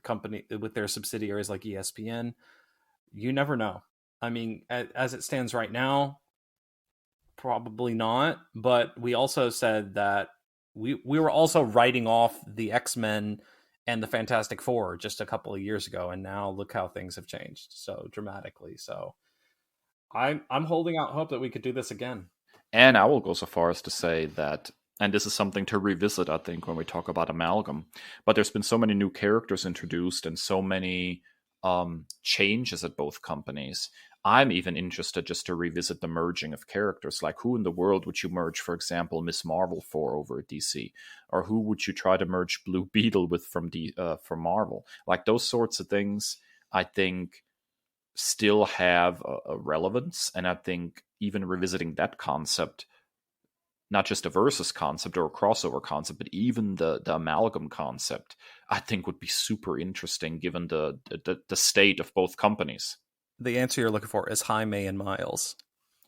their subsidiaries like ESPN. You never know. I mean, as it stands right now, probably not. But we also said that we were also writing off the X-Men and the Fantastic Four just a couple of years ago, and now look how things have changed so dramatically. So I'm holding out hope that we could do this again. And I will go so far as to say that, and this is something to revisit, I think, when we talk about Amalgam, but there's been so many new characters introduced and so many changes at both companies. I'm even interested just to revisit the merging of characters. Like, who in the world would you merge, for example, Miss Marvel for over at DC? Or who would you try to merge Blue Beetle with from Marvel? Like, those sorts of things, I think, still have a relevance. And I think even revisiting that concept, not just a versus concept or a crossover concept, but even the amalgam concept, I think would be super interesting given the state of both companies. The answer you're looking for is Jaime and Miles.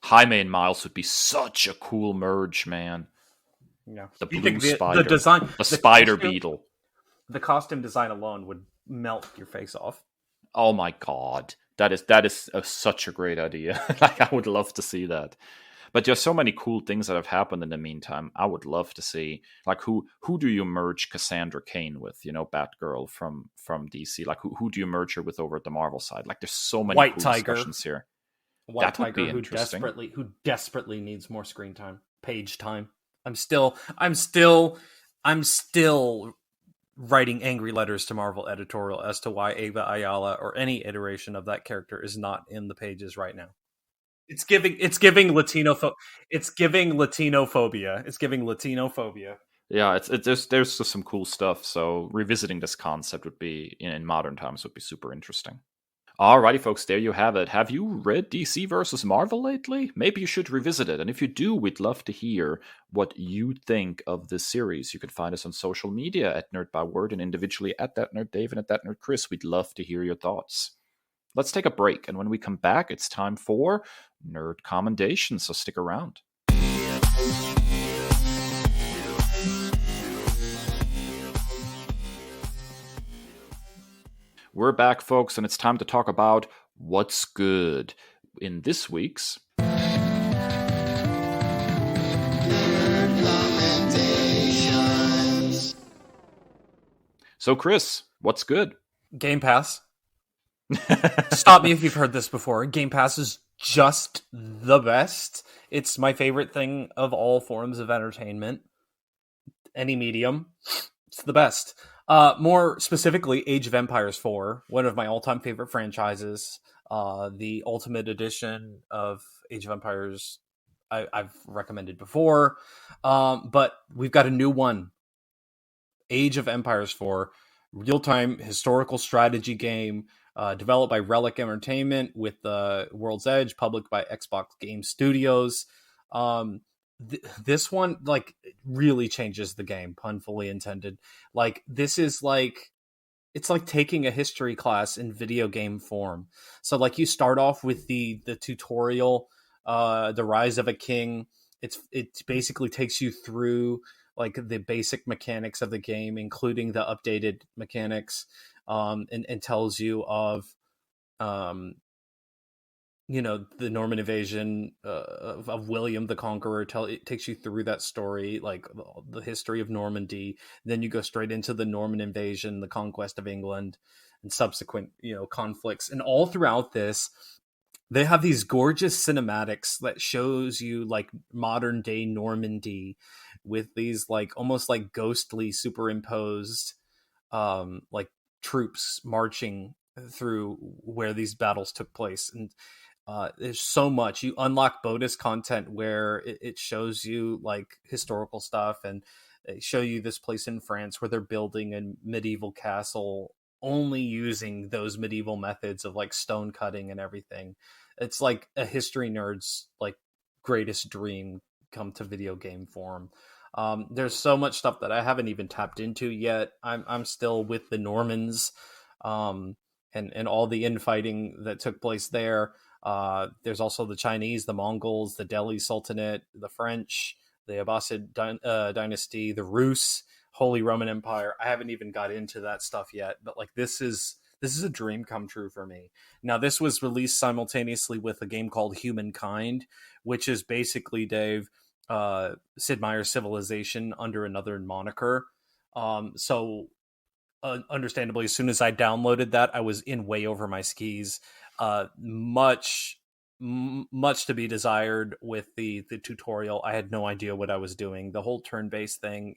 Jaime and Miles would be such a cool merge, man. Yeah, the blue spider, the design, the spider beetle. The costume design alone would melt your face off. Oh my god, that is such a great idea. Like, I would love to see that. But there's so many cool things that have happened in the meantime. I would love to see, like, who do you merge Cassandra Cain with? Batgirl from DC. Like, who do you merge her with over at the Marvel side? Like, there's so many White cool Tiger. discussions here. White Tiger, who desperately needs more screen time, page time. I'm still writing angry letters to Marvel editorial as to why Ava Ayala or any iteration of that character is not in the pages right now. It's giving Latinophobia. It's giving Latinophobia. Yeah, there's just some cool stuff. So revisiting this concept would be, in modern times, would be super interesting. Alrighty, folks, there you have it. Have you read DC versus Marvel lately? Maybe you should revisit it. And if you do, we'd love to hear what you think of this series. You can find us on social media at Nerd Byword and individually at That Nerd Dave and at That Nerd Kris. We'd love to hear your thoughts. Let's take a break, and when we come back, it's time for Nerd Commendations, so stick around. We're back, folks, and it's time to talk about what's good in this week's Nerd Commendations. So, Kris, what's good? Game Pass. Stop me if you've heard this before. Game Pass is just the best. It's my favorite thing of all forms of entertainment. Any medium. It's the best. More specifically, Age of Empires 4, one of my all-time favorite franchises. The Ultimate Edition of Age of Empires I've recommended before. But we've got a new one. Age of Empires 4, real-time historical strategy game. Developed by Relic Entertainment with World's Edge, published by Xbox Game Studios. This one, like, really changes the game, pun fully intended. Like, this is like, it's like taking a history class in video game form. So, like, you start off with the tutorial, The Rise of a King. It basically takes you through, like, the basic mechanics of the game, including the updated mechanics. And tells you of, the Norman invasion of William the Conqueror. It takes you through that story, like the history of Normandy. Then you go straight into the Norman invasion, the conquest of England, and subsequent, conflicts. And all throughout this, They have these gorgeous cinematics that shows you like modern day Normandy with these like almost like ghostly superimposed like troops marching through where these battles took place. And there's so much. You unlock bonus content where it shows you like historical stuff, and they show you this place in France where they're building a medieval castle only using those medieval methods of like stone cutting and everything. It's like a history nerd's like greatest dream come to video game form. There's so much stuff that I haven't even tapped into yet. I'm still with the Normans, and all the infighting that took place there. There's also the Chinese, the Mongols, the Delhi Sultanate, the French, the Abbasid dynasty, the Rus, Holy Roman Empire. I haven't even got into that stuff yet, but like this is a dream come true for me. Now, this was released simultaneously with a game called Humankind, which is basically, Dave, Sid Meier's Civilization under another moniker. So understandably, as soon as I downloaded that, I was in way over my skis. Much to be desired with the tutorial. I had no idea what I was doing. The whole turn-based thing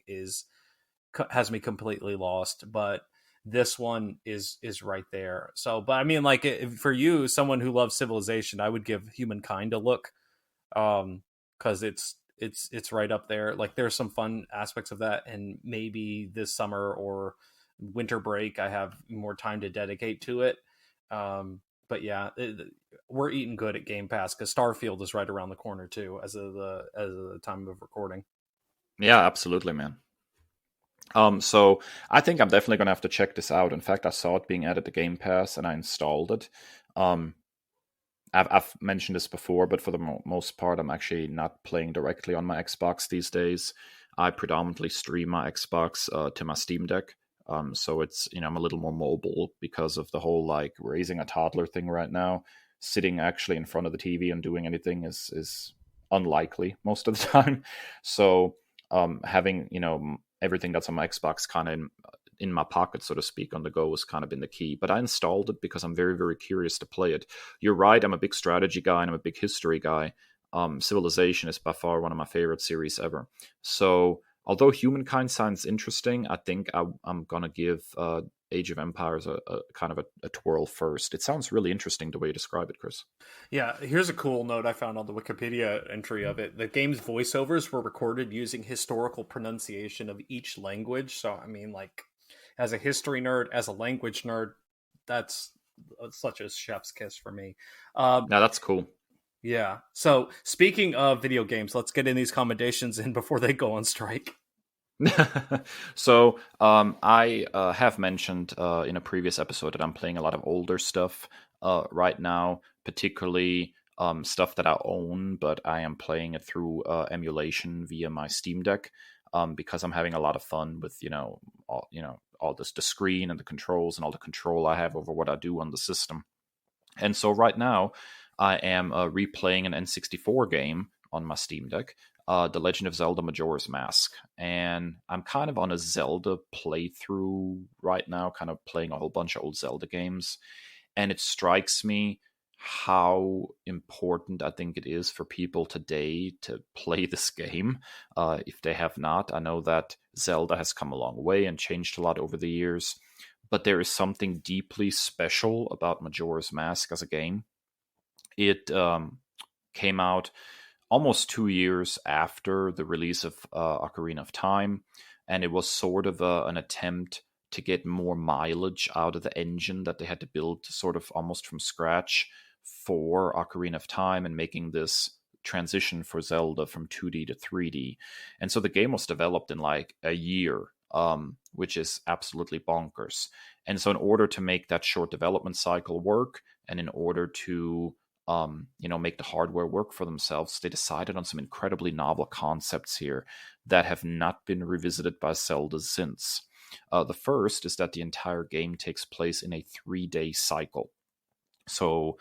has me completely lost, but this one is right there. So, but I mean, like, for you, someone who loves Civilization, I would give Humankind a look, because it's right up there. Like, there's some fun aspects of that, and maybe this summer or winter break I have more time to dedicate to it. But yeah, we're eating good at Game Pass because Starfield is right around the corner too, as of the time of recording. Yeah, absolutely, man. So I think I'm definitely gonna have to check this out. In fact, I saw it being added to Game Pass and I installed it. Um, I've mentioned this before, but for the most part, I'm actually not playing directly on my Xbox these days. I predominantly stream my Xbox to my Steam Deck. So it's, I'm a little more mobile because of the whole like raising a toddler thing right now. Sitting actually in front of the TV and doing anything is unlikely most of the time. So having everything that's on my Xbox kind of in my pocket, so to speak, on the go has kind of been the key. But I installed it because I'm very, very curious to play it. You're right, I'm a big strategy guy and I'm a big history guy. Civilization is by far one of my favorite series ever. So although Humankind sounds interesting, I think I'm going to give Age of Empires a kind of a twirl first. It sounds really interesting the way you describe it, Chris. Yeah, here's a cool note I found on the Wikipedia entry of it. The game's voiceovers were recorded using historical pronunciation of each language. So, I mean, like, as a history nerd, as a language nerd, that's such a chef's kiss for me. Now that's cool. Yeah. So, speaking of video games, let's get in these commendations in before they go on strike. So I have mentioned in a previous episode that I'm playing a lot of older stuff right now, particularly stuff that I own, but I am playing it through emulation via my Steam Deck because I'm having a lot of fun with all this, the screen and the controls and all the control I have over what I do on the system. And so right now I am replaying an N64 game on my Steam Deck, The Legend of Zelda Majora's Mask. And I'm kind of on a Zelda playthrough right now, kind of playing a whole bunch of old Zelda games. And it strikes me how important I think it is for people today to play this game if they have not. I know that Zelda has come a long way and changed a lot over the years, but there is something deeply special about Majora's Mask as a game. It came out almost 2 years after the release of Ocarina of Time, and it was sort of an attempt to get more mileage out of the engine that they had to build sort of almost from scratch for Ocarina of Time and making this transition for Zelda from 2D to 3D. And so the game was developed in like a year, which is absolutely bonkers. And so in order to make that short development cycle work, and in order to make the hardware work for themselves, they decided on some incredibly novel concepts here that have not been revisited by Zelda since. The first is that the entire game takes place in a 3-day cycle. So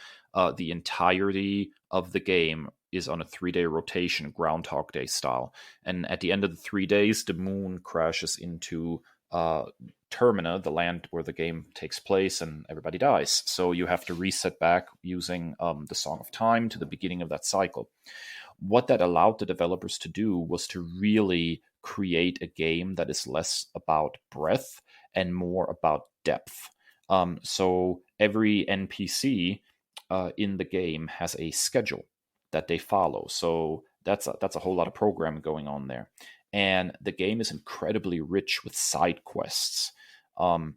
the entirety of the game is on a 3-day rotation, Groundhog Day style. And at the end of the 3 days, the moon crashes into Termina, the land where the game takes place, and everybody dies. So you have to reset back using the Song of Time to the beginning of that cycle. What that allowed the developers to do was to really create a game that is less about breadth and more about depth. So every NPC in the game has a schedule that they follow. So that's a whole lot of programming going on there. And the game is incredibly rich with side quests. A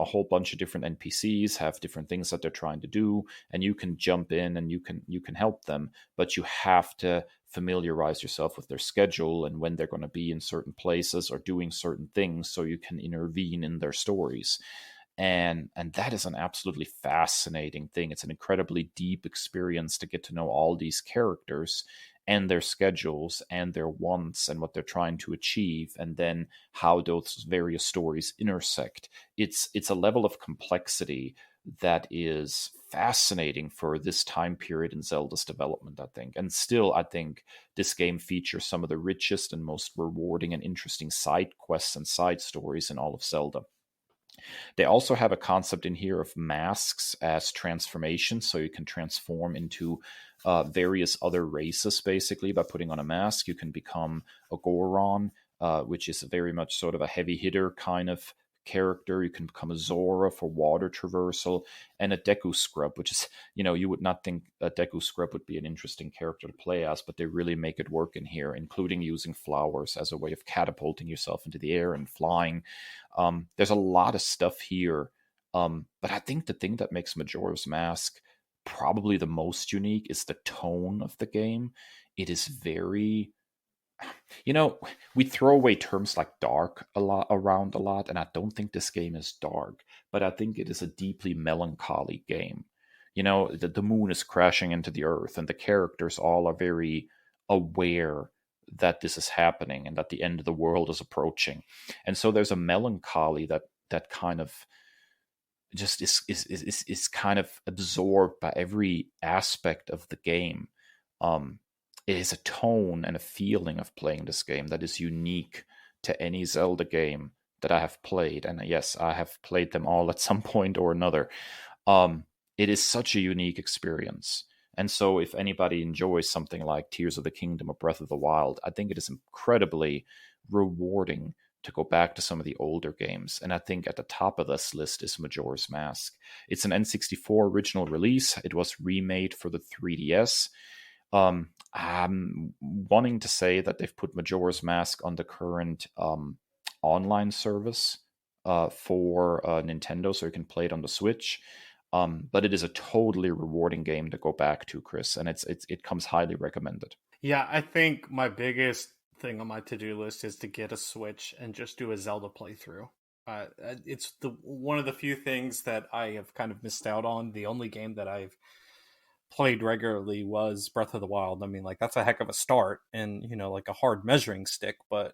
whole bunch of different NPCs have different things that they're trying to do, and you can jump in and you can help them, but you have to familiarize yourself with their schedule and when they're going to be in certain places or doing certain things, so you can intervene in their stories. And that is an absolutely fascinating thing. It's an incredibly deep experience to get to know all these characters and their schedules and their wants and what they're trying to achieve, and then how those various stories intersect. It's a level of complexity that is fascinating for this time period in Zelda's development, I think. And still, I think this game features some of the richest and most rewarding and interesting side quests and side stories in all of Zelda. They also have a concept in here of masks as transformation, so you can transform into various other races basically by putting on a mask. You can become a Goron, which is very much sort of a heavy hitter kind of character. You can become a Zora for water traversal, and a Deku Scrub, which is, you would not think a Deku Scrub would be an interesting character to play as, but they really make it work in here, including using flowers as a way of catapulting yourself into the air and flying. There's a lot of stuff here, but I think the thing that makes Majora's Mask probably the most unique is the tone of the game. It is very, we throw away terms like dark around a lot, and I don't think this game is dark, but I think it is a deeply melancholy game. The moon is crashing into the earth, and the characters all are very aware that this is happening and that the end of the world is approaching. And so there's a melancholy that kind of just is kind of absorbed by every aspect of the game. It is a tone and a feeling of playing this game that is unique to any Zelda game that I have played. And yes, I have played them all at some point or another. It is such a unique experience. And so if anybody enjoys something like Tears of the Kingdom or Breath of the Wild, I think it is incredibly rewarding to go back to some of the older games. And I think at the top of this list is Majora's Mask. It's an N64 original release. It was remade for the 3DS. I'm wanting to say that they've put Majora's Mask on the current online service for Nintendo, so you can play it on the Switch. But it is a totally rewarding game to go back to, Chris, and it comes highly recommended. Yeah, I think my biggest thing on my to-do list is to get a Switch and just do a Zelda playthrough. It's one of the few things that I have kind of missed out on. The only game that I've played regularly was Breath of the Wild. I mean, like, that's a heck of a start and, like a hard measuring stick, but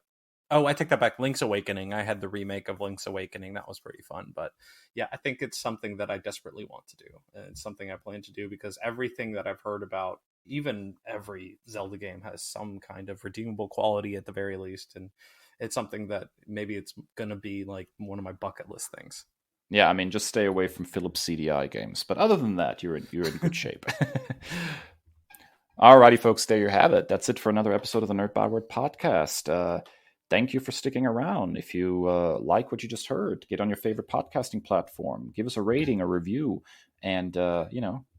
I take that back. Link's Awakening. I had the remake of Link's Awakening. That was pretty fun. But yeah, I think it's something that I desperately want to do. And it's something I plan to do because everything that I've heard about, even every Zelda game has some kind of redeemable quality at the very least. And it's something that maybe it's going to be like one of my bucket list things. Yeah, I mean, just stay away from Philips CDI games. But other than that, you're in good shape. Alrighty, folks, there you have it. That's it for another episode of the Nerd Byword podcast. Thank you for sticking around. If you like what you just heard, get on your favorite podcasting platform, give us a rating, a review, and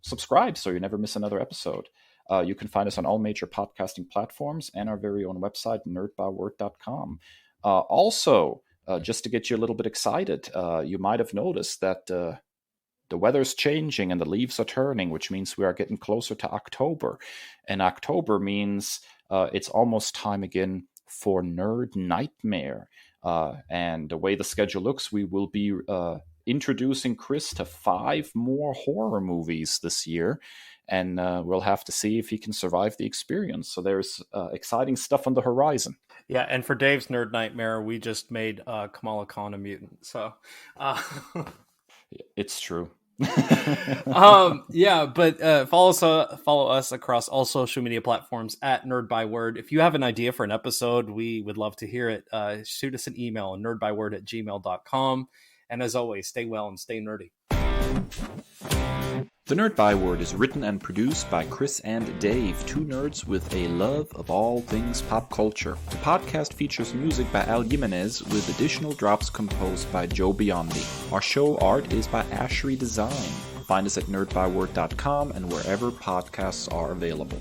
subscribe so you never miss another episode. You can find us on all major podcasting platforms and our very own website, nerdbyword.com. Also, just to get you a little bit excited, you might have noticed that the weather's changing and the leaves are turning, which means we are getting closer to October. And October means it's almost time again for Nerd Nightmare. And the way the schedule looks, we will be introducing Chris to 5 more horror movies this year. And we'll have to see if he can survive the experience. So there's exciting stuff on the horizon. Yeah, and for Dave's Nerd Nightmare, we just made Kamala Khan a mutant. So It's true. Yeah, but follow us across all social media platforms at Nerd Byword. If you have an idea for an episode, we would love to hear it. Shoot us an email at nerdbyword@gmail.com. And as always, stay well and stay nerdy. The Nerd Byword is written and produced by Kris and Dave, two nerds with a love of all things pop culture. The podcast features music by Al Jimenez, with additional drops composed by Joe Biondi. Our show art is by Ashery Design. Find us at nerdbyword.com and wherever podcasts are available.